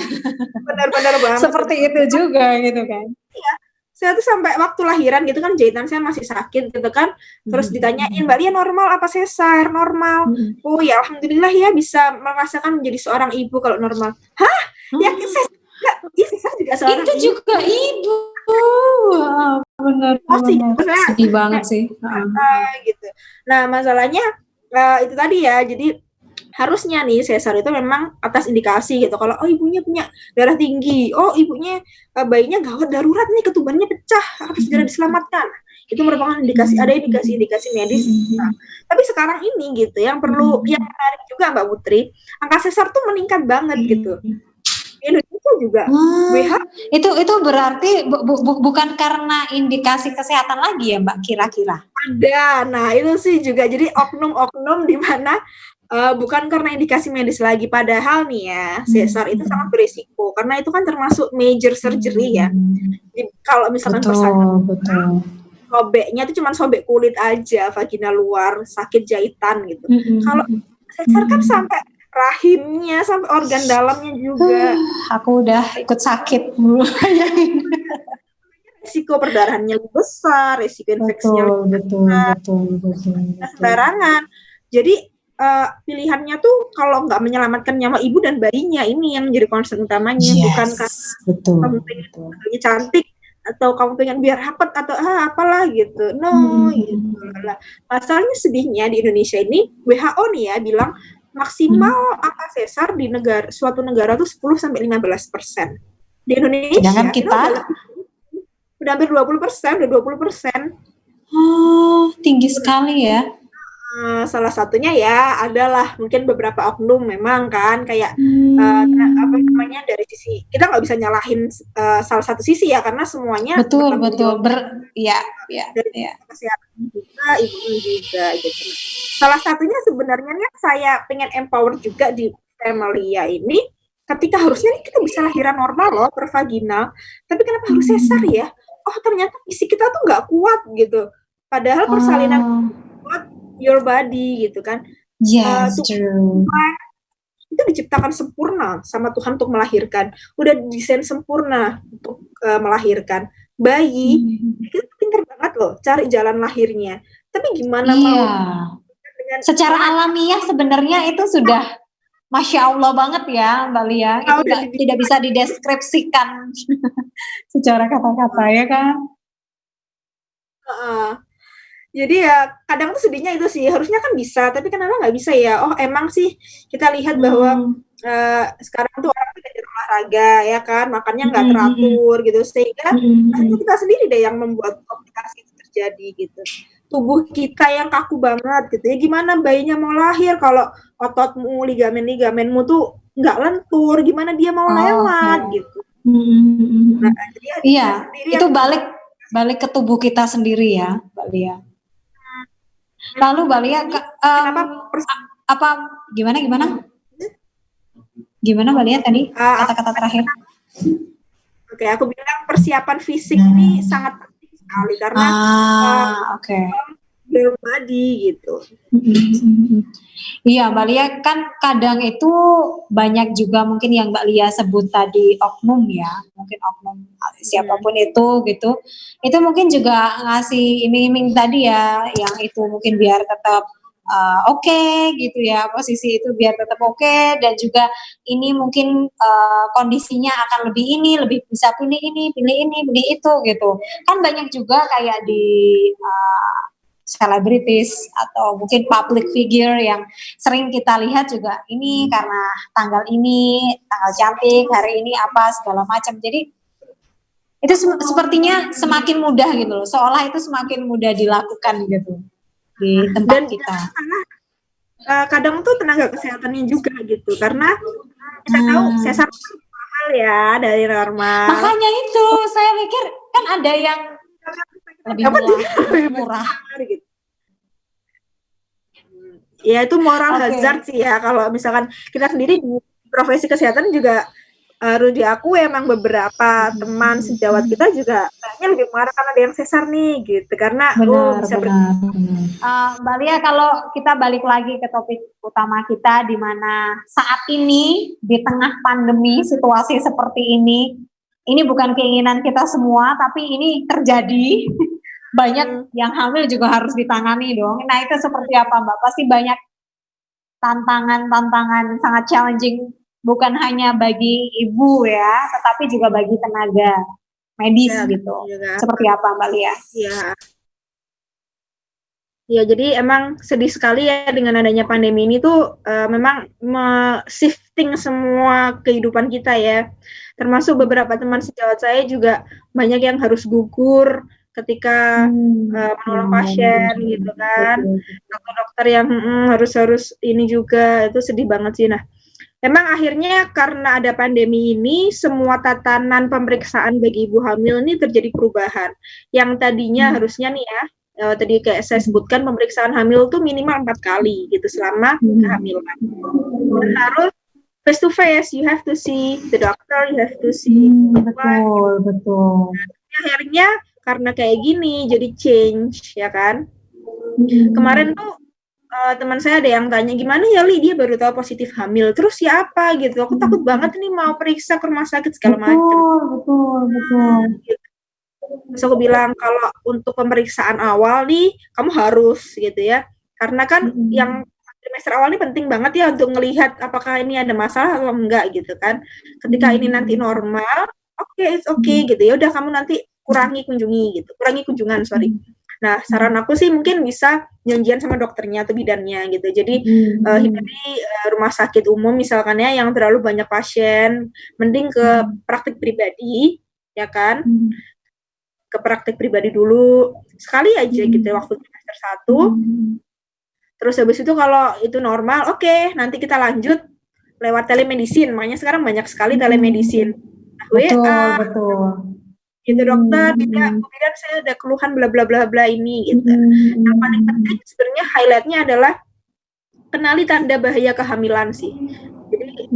Benar-benar banget. Seperti itu juga gitu kan. Iya. Saya tuh sampai waktu lahiran gitu kan jahitan saya masih sakit gitu kan, terus ditanyain, Mbak Lia normal apa sesar? Normal. Oh ya alhamdulillah ya bisa merasakan menjadi seorang ibu kalau normal. Hah? Ya sesar juga seorang itu ibu. Juga ibu. Benar. Sedih banget sih. Gitu. Nah masalahnya itu tadi ya, jadi harusnya nih sesar itu memang atas indikasi gitu. Kalau ibunya punya darah tinggi, ibunya bayinya gawat darurat nih, ketubannya pecah, harus segera diselamatkan. Itu merupakan indikasi, ada indikasi medis. Nah, tapi sekarang ini gitu yang perlu yang menarik juga Mbak Putri, angka sesar tuh meningkat banget gitu. Di Indonesia juga. Itu berarti bukan karena indikasi kesehatan lagi ya Mbak kira-kira? Ada. Nah, itu sih juga jadi oknum-oknum di mana bukan karena indikasi medis lagi, padahal nih ya sesar itu sangat berisiko karena itu kan termasuk major surgery ya. Jadi, kalau misalkan persalinan, sobeknya itu cuma sobek kulit aja, vagina luar, sakit jahitan gitu. Kalau sesar kan sampai rahimnya, sampai organ dalamnya juga. Aku udah ikut sakit. Risiko perdarahannya lebih besar, risiko infeksinya betul. Sembarangan. Jadi pilihannya tuh kalau nggak menyelamatkan nyawa ibu dan bayinya, ini yang menjadi concern utamanya, bukan karena kamu pengen bayinya cantik atau kamu pengen biar rapet atau apalah gitu. Gitu lah. Masalahnya sedihnya di Indonesia ini WHO nih ya bilang maksimal angka sesar di suatu negara tuh 10-15%. Di Indonesia sedangkan kita udah hampir 20%, udah 20%. Tinggi sekali ya. Salah satunya ya adalah mungkin beberapa oknum memang kan kayak apa Hmm, namanya dari sisi kita nggak bisa nyalahin salah satu sisi ya karena semuanya betul bertanggung betul jawab ya ya dari ya. kesehatan juga ibunya juga gitu. Salah satunya sebenarnya saya pengen empower juga di Familia ini ketika harusnya kita bisa lahiran normal loh per vaginal, tapi kenapa harus sesar Hmm. ya? Oh ternyata fisik kita tuh nggak kuat gitu. Padahal persalinan Oh, kuat your body gitu kan. yes, Tubuh true. itu diciptakan sempurna sama Tuhan untuk melahirkan. Udah desain sempurna untuk melahirkan. Bayi Hmm. itu pinter banget loh cari jalan lahirnya. Tapi gimana Iya, mau dengan secara alamiah sebenarnya itu sudah Masya Allah banget ya Mbak Lia, itu udah tidak bisa dideskripsikan secara kata-kata ya kan? uh, jadi ya kadang tuh sedihnya itu sih harusnya kan bisa tapi kenapa nggak bisa ya oh emang sih kita lihat bahwa Hmm. sekarang tuh orang tidak olahraga ya kan makannya Hmm, nggak hmm, hmm, teratur gitu sehingga hmm, akhirnya hmm. kita sendiri deh yang membuat komplikasi itu terjadi gitu tubuh kita yang kaku banget gitu ya gimana bayinya mau lahir kalau ototmu ligamen-ligamenmu tuh nggak lentur gimana dia mau Oke. lewat gitu Hmm, hmm, hmm, hmm. nah jadi ya Iya, kita sendiri itu yang balik balik ke tubuh kita sendiri ya, Mbak Lia. Lalu Mbak Lia, ini kenapa apa gimana gimana? Gimana Mbak Lia tadi uh, kata-kata terakhir? Oke, aku bilang persiapan fisik ini sangat penting sekali karena uh, Oke. Okay. your body gitu. Iya, Mbak Lia kan kadang itu banyak juga mungkin yang Mbak Lia sebut tadi oknum ya, mungkin oknum siapapun itu gitu. Itu mungkin juga ngasih iming-iming tadi ya, yang itu mungkin biar tetap oke gitu ya, posisi itu biar tetap oke dan juga ini mungkin kondisinya akan lebih ini, lebih bisa pilih ini, pilih itu gitu. Kan banyak juga kayak di selebritis atau mungkin public figure yang sering kita lihat juga ini karena tanggal ini, tanggal cantik, hari ini apa segala macam. Jadi itu sepertinya semakin mudah gitu loh, seolah itu semakin mudah dilakukan gitu di tempat Dan kita. kadang tuh tenaga kesehatannya juga gitu karena kita tahu sesar mahal ya dari normal. Makanya itu saya pikir kan ada yang lebih Dapat murah, juga lebih lebih murah. besar gitu. Ya itu moral Oke. hazard sih ya kalau misalkan kita sendiri di profesi kesehatan juga harus diakui emang beberapa teman sejawat kita juga kayaknya lebih marah karena ada yang sesar nih gitu karena Benar, bisa benar. Mbak Lia, kalau kita balik lagi ke topik utama kita, di mana saat ini di tengah pandemi situasi seperti ini bukan keinginan kita semua, tapi ini terjadi. Banyak yang hamil juga harus ditangani dong. Nah itu seperti apa Mbak? Pasti banyak tantangan-tantangan sangat challenging, bukan hanya bagi ibu ya, tetapi juga bagi tenaga medis ya, gitu. juga. Seperti apa Mbak Lia? Ya, ya, jadi emang sedih sekali ya dengan adanya pandemi ini tuh memang shifting semua kehidupan kita ya. Termasuk beberapa teman sejawat saya juga banyak yang harus gugur ketika menolong pasien gitu kan. Dokter-dokter yang harus ini juga itu sedih banget sih. Nah, memang akhirnya karena ada pandemi ini semua tatanan pemeriksaan bagi ibu hamil ini terjadi perubahan. Yang tadinya harusnya nih ya tadi kayak saya sebutkan pemeriksaan hamil tuh minimal 4 kali gitu selama kehamilan. Harus face to face, you have to see the doctor, you have to see Betul, betul. akhirnya karena kayak gini jadi change ya kan. Kemarin tuh teman saya ada yang tanya gimana ya Li dia baru tahu positif hamil terus ya apa gitu aku takut banget nih mau periksa ke rumah sakit segala macam. Betul. Terus aku bilang kalau untuk pemeriksaan awal nih kamu harus gitu ya karena kan yang trimester awal ini penting banget ya untuk melihat apakah ini ada masalah atau enggak gitu kan ketika ini nanti normal it's okay gitu ya udah kamu nanti kurangi kunjungan sorry. Nah saran aku sih mungkin bisa janjian sama dokternya atau bidannya gitu jadi hindari rumah sakit umum misalkan ya yang terlalu banyak pasien mending ke praktik pribadi ya kan ke praktik pribadi dulu sekali aja gitu waktu semester 1 Terus habis itu kalau itu normal, oke, nanti kita lanjut lewat telemedicine. Makanya sekarang banyak sekali telemedicine. Betul, WA, betul. gitu dokter, tidak, kemudian saya ada keluhan bla bla bla bla ini gitu. Yang paling penting sebenarnya highlightnya adalah kenali tanda bahaya kehamilan sih. Jadi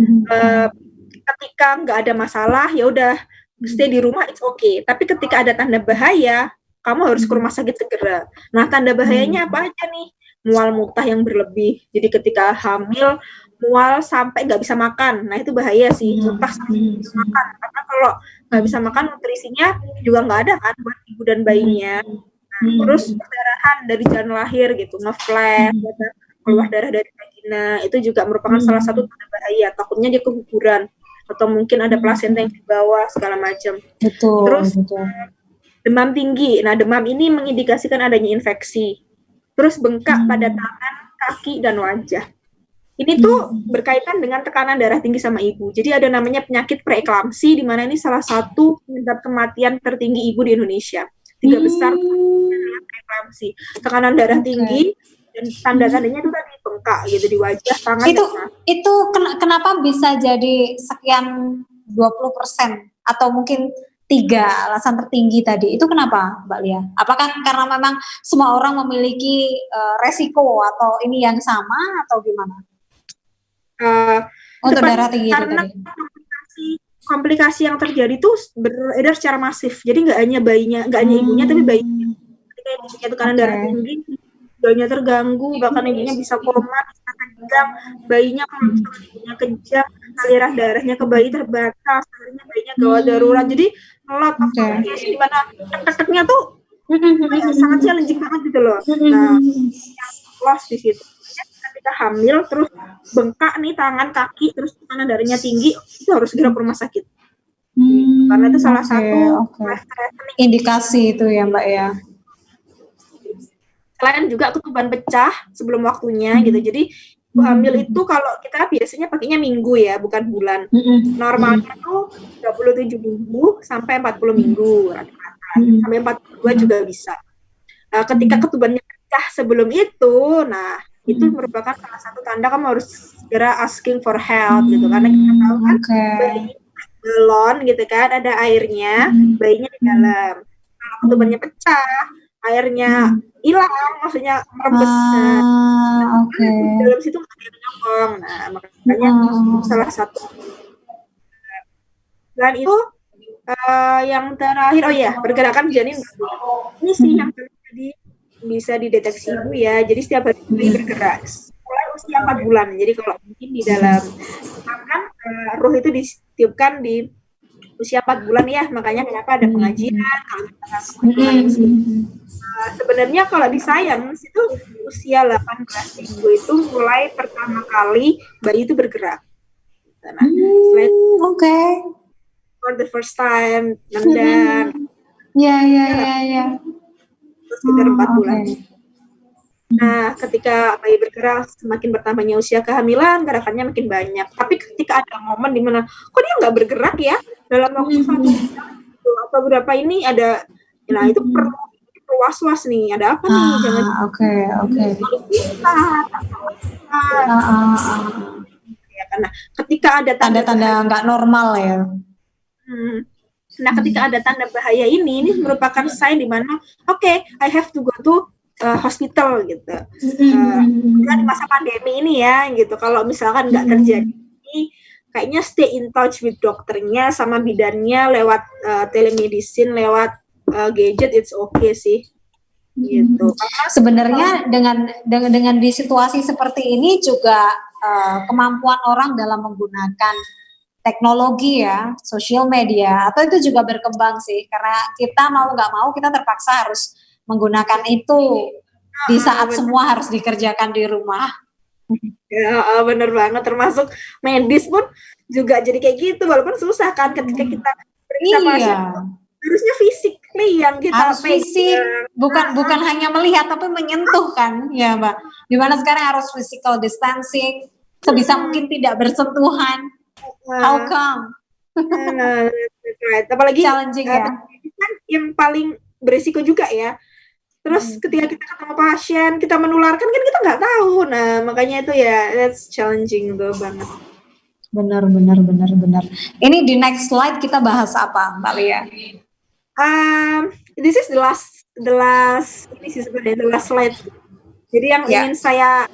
ketika nggak ada masalah ya udah stay di rumah it's okay. Tapi ketika ada tanda bahaya, kamu harus ke rumah sakit segera. Nah, tanda bahayanya apa aja nih? Mual muntah yang berlebih. Jadi ketika hamil mual sampai nggak bisa makan. Nah, itu bahaya sih. Muntah sampai nggak bisa makan. Karena kalau nggak bisa makan nutrisinya juga nggak ada kan buat ibu dan bayinya. Nah, terus perdarahan dari jalan lahir gitu, nge-flash, keluar darah dari vagina, itu juga merupakan salah satu tanda bahaya. Takutnya dia keguguran atau mungkin ada plasenta yang di bawah segala macam. Betul. Terus betul. demam tinggi. Nah, demam ini mengindikasikan adanya infeksi. Terus bengkak pada tangan, kaki, dan wajah. Ini tuh berkaitan dengan tekanan darah tinggi sama ibu. Jadi ada namanya penyakit preeklamsi, di mana ini salah satu penyebab kematian tertinggi ibu di Indonesia. 3 besar preeklamsi. Tekanan darah tinggi, dan tanda-tandanya itu tadi bengkak gitu di wajah, tangan, itu kenapa bisa jadi sekian 20% atau mungkin 3 alasan tertinggi tadi itu kenapa Mbak Lia? Apakah karena memang semua orang memiliki resiko atau ini yang sama atau gimana? Untuk darah tinggi karena itu tadi. komplikasi yang terjadi tuh beredar secara masif. Jadi nggak hanya bayinya, nggak hanya ibunya tapi bayinya. Ketika ibunya tekanan darah tinggi, bayinya terganggu, bahkan ibunya bisa koma, bisa tegang, bayinya kalau misalnya ibunya kejang, aliran darahnya ke bayi terbatas, akhirnya bayinya gawat darurat. Jadi lot of complication di mana tek-teknya tuh sangat challenging banget gitu loh. Nah, yang loss di situ. Ketika hamil terus bengkak nih tangan, kaki, terus tekanan darahnya tinggi, itu harus segera ke rumah sakit. Karena itu salah satu indikasi itu ya Mbak ya. Selain juga ketuban pecah sebelum waktunya gitu. Jadi ibu hamil itu kalau kita biasanya pakainya minggu ya, bukan bulan. Normalnya tuh 27 minggu sampai 40 minggu rata-rata. Sampai 42 juga bisa. Ketika ketubannya pecah sebelum itu, nah itu merupakan salah satu tanda kamu harus segera asking for help gitu. Karena kita tahu kan bayi galon gitu kan, ada airnya, bayinya di dalam. Kalau ketubannya pecah, airnya hilang, maksudnya merembes. Dalam situ nggak ada yang nyokong. Nah, makanya salah satu. Dan itu yang terakhir, oh ya, pergerakan janin. Ini sih yang tadi bisa dideteksi ibu ya. Jadi setiap hari bergerak. Mulai usia 4 bulan. Jadi kalau mungkin di dalam kan ruh itu ditiupkan di usia 4 bulan ya, makanya kenapa ada pengajian kalau sebenarnya kalau di sains itu usia 18 minggu itu mulai pertama kali bayi itu bergerak. Nah, for the first time, nendang. Ya. Terus sekitar 4 bulan. Nah, ketika bayi bergerak, semakin bertambahnya usia kehamilan, gerakannya makin banyak. Tapi ketika ada momen di mana, kok dia nggak bergerak ya? Dalam waktu 1 jam atau berapa ini ada, nah itu perlu was-was nih, ada apa nih? Jangan ya, karena ketika ada tanda-tanda nggak normal ya. Nah, ketika ada tanda bahaya ini merupakan sign di mana, I have to go to hospital gitu. Di masa pandemi ini ya, gitu. Kalau misalkan nggak terjadi, kayaknya stay in touch with dokternya sama bidannya lewat telemedicine, lewat gadget, it's okay sih. Gitu. Sebenarnya dengan di situasi seperti ini juga kemampuan orang dalam menggunakan teknologi ya, sosial media, atau itu juga berkembang sih, karena kita mau nggak mau kita terpaksa harus menggunakan itu di saat semua harus dikerjakan di rumah. Ya, bener banget, termasuk medis pun juga jadi kayak gitu, walaupun susah kan ketika kita periksa pasien, harusnya fisik yang kita harus fisik, bukan hanya melihat tapi menyentuh kan ya Mbak, dimana sekarang harus physical distancing, sebisa mungkin tidak bersentuhan. How come? Apalagi challenging ya. Kan yang paling berisiko juga ya, Terus ketika kita ketemu pasien, kita menularkan kan kita nggak tahu. Nah, makanya itu ya, that's challenging tuh banget. Benar. Ini di next slide kita bahas apa, Mbak Lia? This is the last ini sih sebenarnya the last slide. Jadi yang ingin saya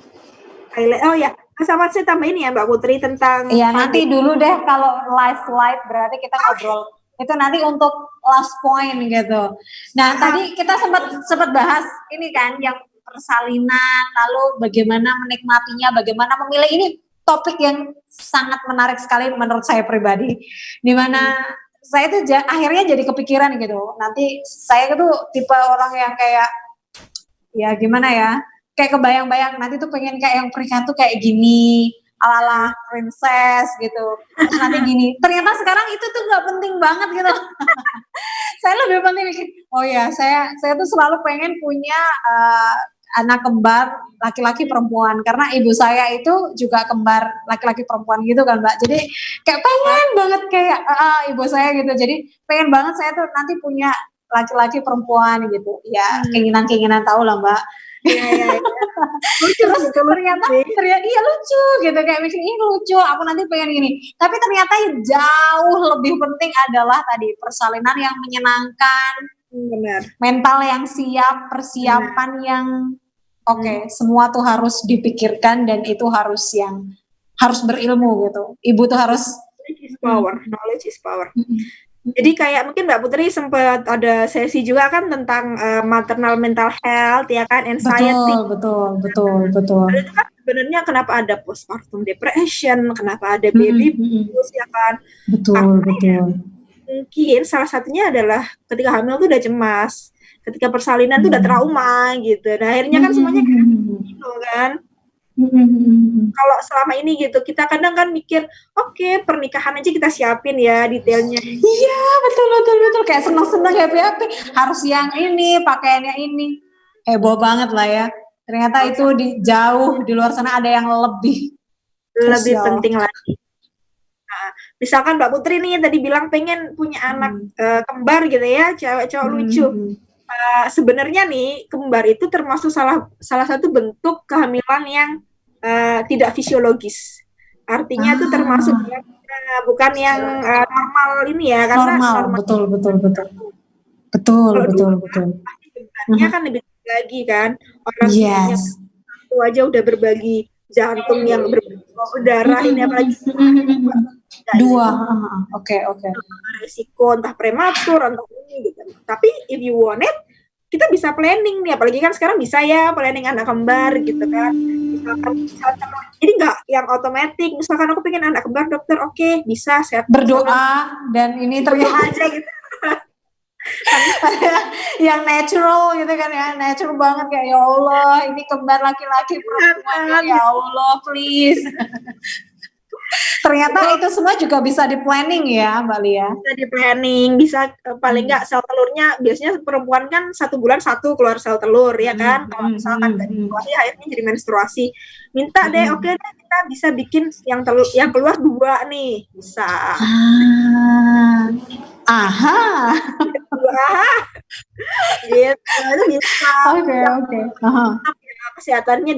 highlight, oh ya, sama saya tambahin ya Mbak Putri tentang. Iya, nanti dulu deh kalau last slide berarti kita ngobrol itu nanti untuk last point gitu. Nah, tadi kita sempat bahas ini kan yang persalinan, lalu bagaimana menikmatinya, bagaimana memilih, ini topik yang sangat menarik sekali menurut saya pribadi. Dimana saya tuh akhirnya jadi kepikiran gitu. Nanti saya tuh tipe orang yang kayak ya gimana ya? Kayak kebayang-bayang nanti tuh pengen kayak yang pernikahan tuh kayak gini, ala-ala princess gitu. Terus nanti gini. Ternyata sekarang itu tuh nggak penting banget gitu. Saya lebih penting mikir, oh ya saya tuh selalu pengen punya anak kembar laki-laki perempuan, karena ibu saya itu juga kembar laki-laki perempuan gitu kan Mbak. Jadi kayak pengen banget kayak ibu saya gitu. Jadi pengen banget saya tuh nanti punya laki-laki perempuan gitu. Ya keinginan-keinginan tahu lah Mbak. Iya. Lucu. Terus ternyata iya lucu gitu, kayak mikir ini lucu, aku nanti pengen gini. Tapi ternyata jauh lebih penting adalah tadi persalinan yang menyenangkan, benar. Mental yang siap, persiapan yang semua tuh harus dipikirkan dan itu harus berilmu gitu. Ibu tuh harus knowledge is power. Jadi kayak mungkin Mbak Putri sempat ada sesi juga kan tentang maternal mental health ya kan, anxiety. Betul. Itu kan sebenarnya kenapa ada postpartum depression, kenapa ada baby blues ya kan. Betul. Mungkin salah satunya adalah ketika hamil tuh udah cemas, ketika persalinan tuh udah trauma gitu. Nah akhirnya kan semuanya gitu kan. Kalau selama ini gitu kita kadang kan mikir oke, pernikahan aja kita siapin ya detailnya. Iya betul kayak seneng happy harus yang ini, pakaiannya ini, heboh banget lah ya. Ternyata itu jauh di luar sana ada yang lebih penting lagi. Nah, misalkan Mbak Putri nih tadi bilang pengen punya anak kembar gitu ya, cewek cowok lucu. Sebenarnya nih kembar itu termasuk salah satu bentuk kehamilan yang tidak fisiologis. Artinya itu termasuk bukan yang normal ini ya, karena normal. Betul. Bebannya kan lebih tinggi lagi kan. Orang itu aja udah berbagi jantung yang berbagi darah, ini apalagi dua. Oke. Resiko entah prematur entah ini gitu. Tapi if you want it, kita bisa planning nih, apalagi kan sekarang bisa ya planning anak kembar gitu kan. Misalkan jadi nggak yang otomatis, misalkan aku pengen anak kembar dokter, oke, bisa saya berdoa dan ini ternyata aja gitu. Yang natural gitu kan ya, natural banget kayak ya Allah ini kembar laki-laki perempuan ya Allah please. Ternyata itu semua juga bisa di planning ya Mbak Lia. Bisa di planning, bisa paling nggak sel telurnya biasanya perempuan kan 1 bulan 1 keluar sel telur ya kan. Kalau misalkan dari menstruasi akhirnya jadi menstruasi, minta deh oke deh kita bisa bikin yang keluar 2 nih bisa. Gitu bisa. Oke. Kesehatannya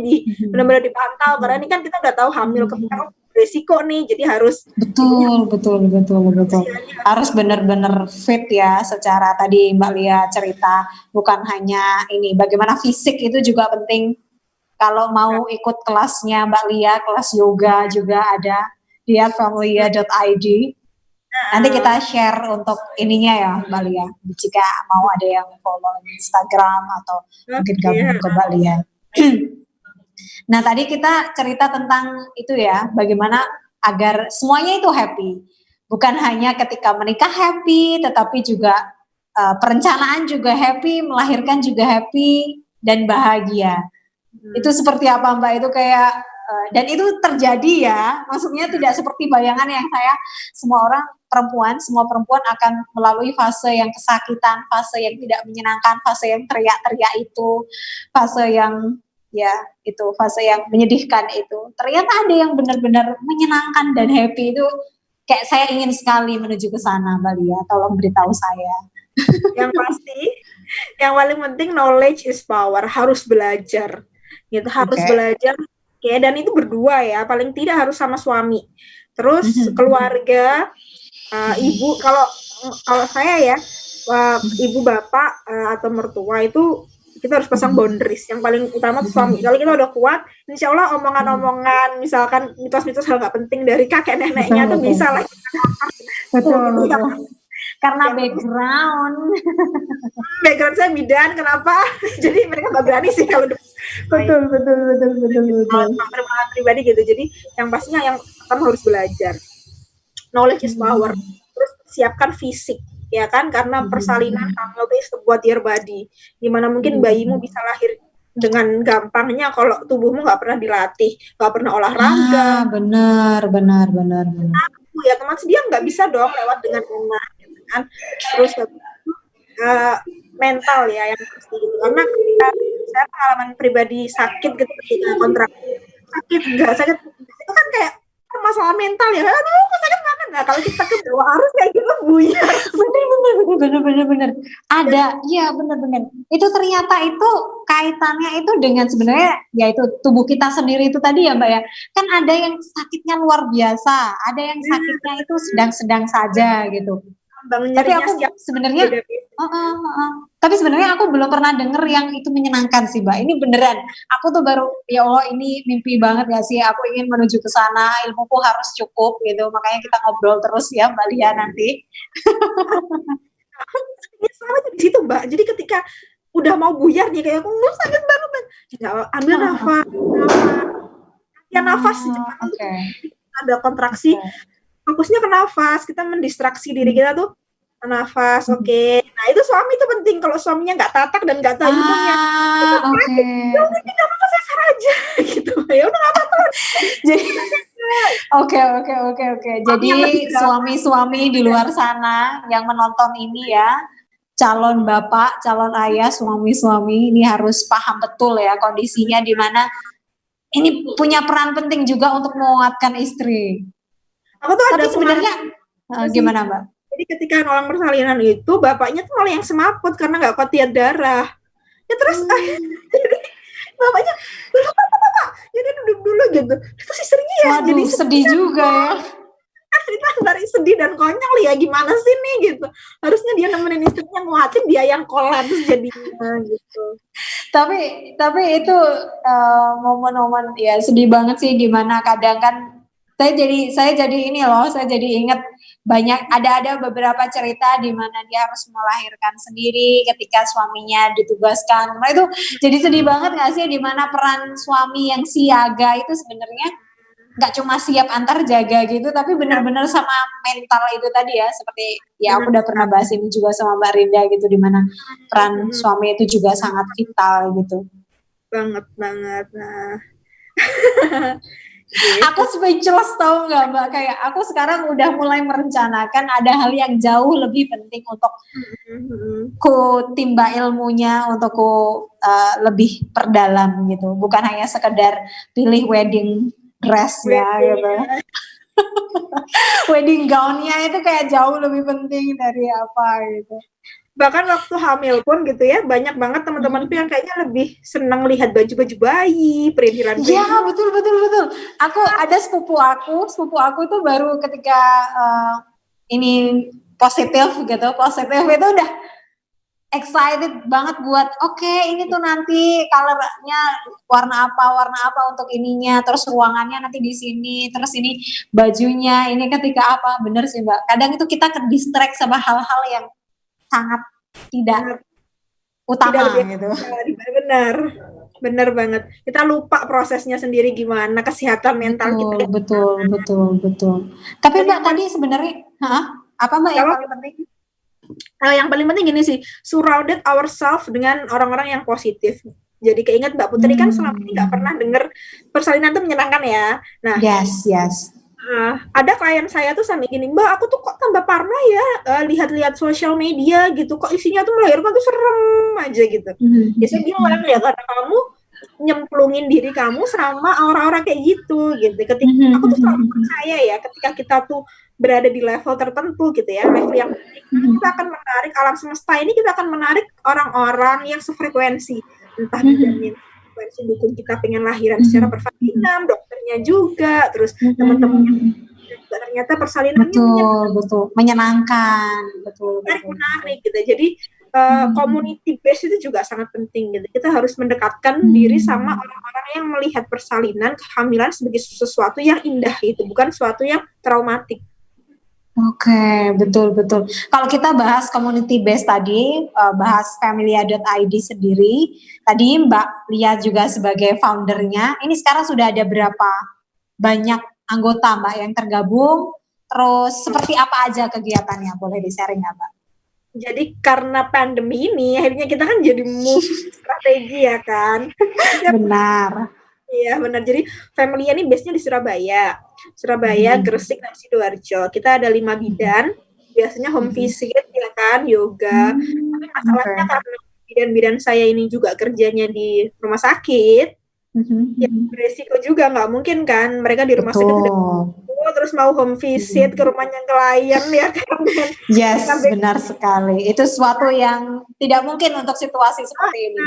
benar-benar dipantau karena ini kan kita nggak tahu hamil kembar resiko nih, jadi harus betul. Harus benar-benar fit ya, secara tadi Mbak Lia cerita, bukan hanya ini, bagaimana fisik itu juga penting. Kalau mau ikut kelasnya Mbak Lia, kelas yoga juga ada di @familia.id. Nanti kita share untuk ininya ya Mbak Lia, jika mau ada yang follow Instagram atau mungkin gabung ke Mbak Lia. Nah tadi kita cerita tentang itu ya, bagaimana agar semuanya itu happy. Bukan hanya ketika menikah happy, tetapi juga perencanaan juga happy, melahirkan juga happy, dan bahagia. Itu seperti apa Mbak? Itu kayak, dan itu terjadi ya, maksudnya tidak seperti bayangan yang semua perempuan akan melalui fase yang kesakitan, fase yang tidak menyenangkan, fase yang teriak-teriak itu, fase yang fase yang menyedihkan itu. Ternyata ada yang benar-benar menyenangkan dan happy itu. Kayak saya ingin sekali menuju ke sana Mbak Lia, tolong beritahu saya. Yang pasti, yang paling penting knowledge is power, harus belajar. Gitu, harus Oke. belajar. Ya, dan itu berdua ya, paling tidak harus sama suami. Terus Mhm. keluarga, ibu, kalau kalau saya ya, ibu bapak atau mertua itu kita harus pasang boundaries. Yang paling utama tuh suami. Kalau kita udah kuat, insya Allah omongan-omongan, misalkan mitos-mitos hal nggak penting dari kakek neneknya Betul, tuh betul. bisa lah Betul, gitu ya. betul. Karena Yang penting background. background saya bidan, kenapa? Jadi mereka nggak berani sih kalau Betul, betul, betul, betul, betul. perkembangan pribadi gitu. Jadi yang pastinya yang pertama harus belajar. Knowledge is power. Terus siapkan fisik, ya kan? Karena persalinan hamil itu buat your body. Dimana mungkin bayimu bisa lahir dengan gampangnya kalau tubuhmu nggak pernah dilatih, nggak pernah olahraga. Benar, benar, benar, benar. Ya teman dia nggak bisa dong lewat dengan enak, gitu kan? Terus mental ya yang pasti gitu. Karena ketika saya pengalaman pribadi sakit gitu ketika kontrak sakit nggak sakit itu kan kayak masalah mental ya, aduh kok sakit banget. Nah kalau kita ke bawah arus kayak gitu buyar. Benar. Ada, iya benar. Itu ternyata itu kaitannya itu dengan sebenarnya yaitu tubuh kita sendiri itu tadi ya Mbak ya. Kan ada yang sakitnya luar biasa, ada yang sakitnya itu sedang-sedang saja gitu. Tapi aku sebenarnya, tapi sebenarnya aku belum pernah denger yang itu menyenangkan sih Mbak. Ini beneran. Aku tuh baru ya Allah ini mimpi banget ya sih. Aku ingin menuju ke sana. Ilmuku harus cukup gitu. Makanya kita ngobrol terus ya Mbak Lia nanti. Sama di situ Mbak. Jadi ketika udah mau buyar nih kayak aku sakit banget. Ya, ambil nafas. Ya nafas ada kontraksi. Fokusnya ke nafas. Kita mendistraksi diri kita tuh nafas, oke. Nah itu suami itu penting. Kalau suaminya nggak tatak dan nggak tahu ilmunya, oke. Ya udah kita sesar aja, gitu. Ya udah nggak apa-apa. Jadi, oke. Jadi suami-suami di luar sana yang menonton ini ya, calon bapak, calon ayah, suami-suami ini harus paham betul ya kondisinya di mana ini punya peran penting juga untuk menguatkan istri. Tapi sebenarnya gimana Mbak? Jadi ketika nolong persalinan itu bapaknya tuh malah yang semaput karena nggak kuat lihat darah. Ya terus jadi bapaknya bapak jadi duduk dulu gitu. Terus istrinya ya jadi sedih juga ya. Dari sedih dan konyol ya gimana sih nih gitu. Harusnya dia nemenin istrinya nguatin, dia yang kolaps jadinya gitu. Tapi itu momen-momen ya sedih banget sih dimana kadang kan saya jadi ini loh, saya jadi ingat banyak ada beberapa cerita di mana dia harus melahirkan sendiri ketika suaminya ditugaskan. Nah itu jadi sedih banget nggak sih di mana peran suami yang siaga itu sebenarnya nggak cuma siap antar jaga gitu, tapi benar-benar sama mental itu tadi ya, seperti ya aku udah pernah bahas ini juga sama Mbak Rinda gitu, di mana peran suami itu juga sangat vital gitu. Banget. Nah. Aku speechless tau nggak Mbak, kayak aku sekarang udah mulai merencanakan ada hal yang jauh lebih penting untuk ku timba ilmunya, untuk ku lebih perdalam gitu, bukan hanya sekedar pilih wedding dress ya gitu. Wedding gownnya itu kayak jauh lebih penting dari apa gitu. Bahkan waktu hamil pun gitu ya, banyak banget teman-temanku yang kayaknya lebih senang lihat baju-baju bayi, perintilan bayi. Iya betul. Aku ada sepupu aku itu baru ketika ini positif itu udah excited banget buat ini tuh nanti colornya warna apa untuk ininya, terus ruangannya nanti di sini, terus ini bajunya ini ketika apa. Bener sih Mbak, kadang itu kita ke distract sama hal-hal yang sangat tidak utama gitu. Bener banget. Kita lupa prosesnya sendiri gimana kesehatan mental kita. Betul. Tapi Mbak tadi sebenarnya apa Mbak yang paling penting? Yang paling penting gini sih, surrounded ourselves dengan orang-orang yang positif. Jadi keinget Mbak Putri kan selama ini nggak pernah dengar persalinan itu menyenangkan ya. Nah, yes. Ada klien saya tuh sampai gini, Mbak, aku tuh kok tambah parno ya lihat-lihat sosial media gitu, kok isinya tuh melahirkan tuh serem aja gitu. Ya saya bilang ya karena kamu nyemplungin diri kamu sama orang-orang kayak gitu. Ketika aku tuh selalu percaya ya, ketika kita tuh berada di level tertentu gitu ya, level yang kita akan menarik alam semesta ini, kita akan menarik orang-orang yang sefrekuensi, entah bidangnya frekuensi dukung kita pengen lahiran secara bervaginam, dokternya juga, terus teman-temannya juga ternyata persalinannya menyenangkan, menarik gitu. Jadi community base itu juga sangat penting gitu. Kita harus mendekatkan diri sama orang-orang yang melihat persalinan, kehamilan sebagai sesuatu yang indah itu, bukan sesuatu yang traumatik. Oke, betul. Kalau kita bahas community base tadi, bahas familia.id sendiri, tadi Mbak Lia juga sebagai foundernya, ini sekarang sudah ada berapa banyak anggota Mbak yang tergabung, terus seperti apa aja kegiatannya, boleh di-sharing nggak Mbak? Jadi karena pandemi ini, akhirnya kita kan jadi move strategi ya kan? Benar. Iya benar. Jadi Familia ini base-nya di Surabaya, Gresik, dan Sidoarjo. Kita ada 5 bidan, biasanya home visit ya kan, yoga. Tapi masalahnya karena bidan-bidan saya ini juga kerjanya di rumah sakit, ya beresiko juga, nggak mungkin kan mereka di rumah sakit terus mau home visit ke rumahnya klien ya kan. Yes, benar sekali. Itu sesuatu yang tidak mungkin untuk situasi seperti ini.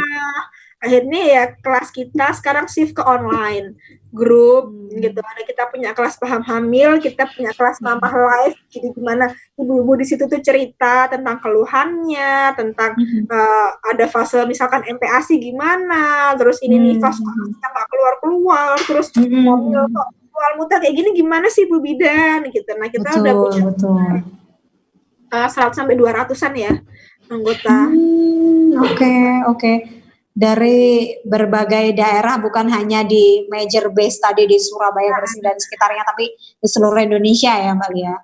Akhirnya ya kelas kita sekarang shift ke online grup gitu. Ada kita punya kelas paham hamil, kita punya kelas mamah live. Jadi gimana ibu-ibu di situ tuh cerita tentang keluhannya, tentang ada fase misalkan MPASI gimana, terus ini nih fase nggak keluar, terus mobil kok keluar muntah kayak gini gimana sih Bu Bidan gitu. Nah kita udah punya 100 sampai 200-an ya anggota. Oke. Dari berbagai daerah, bukan hanya di major base tadi di Surabaya, Gresik dan sekitarnya, tapi di seluruh Indonesia ya Mbak Lia.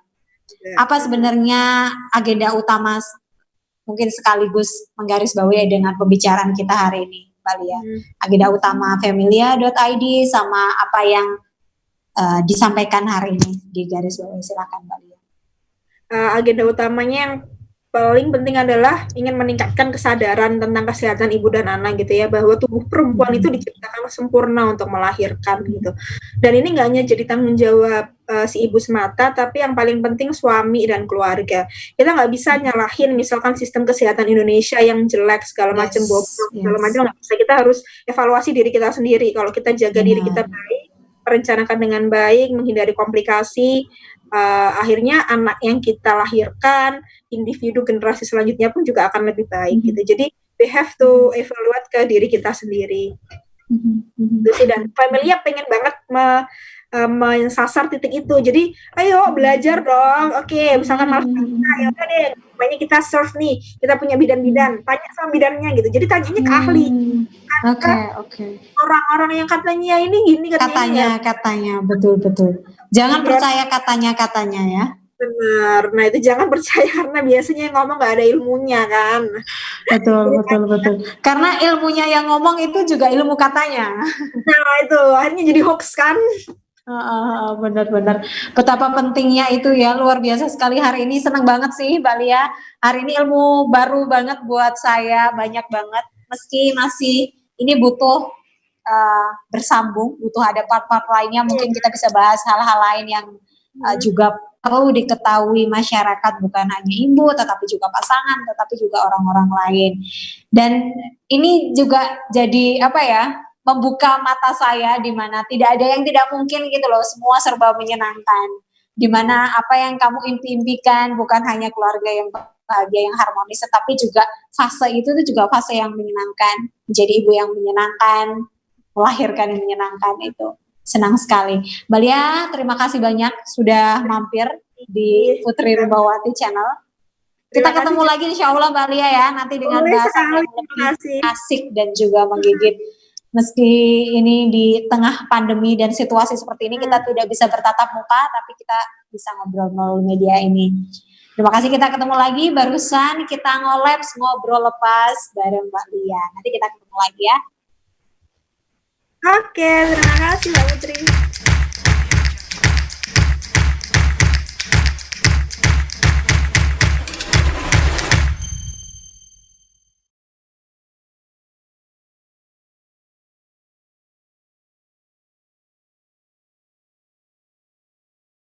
Apa sebenarnya agenda utama, mungkin sekaligus menggarisbawahi dengan pembicaraan kita hari ini Mbak Lia? Agenda utama familia.id sama apa yang disampaikan hari ini di garis bawah, silakan Mbak Lia. Agenda utamanya yang paling penting adalah ingin meningkatkan kesadaran tentang kesehatan ibu dan anak gitu ya, bahwa tubuh perempuan itu diciptakan sempurna untuk melahirkan gitu. Dan ini nggak hanya jadi tanggung jawab si ibu semata, tapi yang paling penting suami dan keluarga. Kita nggak bisa nyalahin misalkan sistem kesehatan Indonesia yang jelek segala macam segala macam, nggak bisa. Kita harus evaluasi diri kita sendiri. Kalau kita jaga diri kita baik, merencanakan dengan baik, menghindari komplikasi, akhirnya anak yang kita lahirkan, individu generasi selanjutnya pun juga akan lebih baik gitu. Jadi we have to evaluate ke diri kita sendiri. Dan Familia pengen banget mensasar titik itu. Jadi ayo belajar dong. Oke, misalkan ya udah deh, pokoknya kita serve nih, kita punya bidan-bidan, tanya sama bidannya gitu. Jadi tanyanya ke ahli. Oke. Orang-orang yang katanya ini gini katanya betul. Jangan percaya katanya ya. Benar. Nah itu jangan percaya karena biasanya yang ngomong nggak ada ilmunya kan. Betul. Karena ilmunya yang ngomong itu juga ilmu katanya. Nah itu akhirnya jadi hoax kan. Benar. Betapa pentingnya itu ya, luar biasa sekali. Hari ini senang banget sih Mbak Lia. Hari ini ilmu baru banget buat saya, banyak banget. Meski masih ini butuh bersambung, butuh ada part-part lainnya. Mungkin kita bisa bahas hal-hal lain yang juga perlu diketahui masyarakat, bukan hanya ibu, tetapi juga pasangan, tetapi juga orang-orang lain. Dan ini juga jadi membuka mata saya, di mana tidak ada yang tidak mungkin gitu loh, semua serba menyenangkan. Di mana apa yang kamu impikan bukan hanya keluarga yang bahagia, yang harmonis, tetapi juga fase itu tuh juga fase yang menyenangkan, menjadi ibu yang menyenangkan, melahirkan yang menyenangkan. Itu senang sekali. Mbak Lia, terima kasih banyak sudah mampir di Putri Rubawati Channel. Kita ketemu lagi insya Allah Mbak Lia ya, nanti dengan bahasan yang lebih asik dan juga menggigit. Meski ini di tengah pandemi dan situasi seperti ini, kita tidak bisa bertatap muka, tapi kita bisa ngobrol melalui media ini. Terima kasih, kita ketemu lagi. Barusan kita ngobrol lepas bareng Mbak Lia. Nanti kita ketemu lagi ya. Oke, terima kasih Mbak Putri.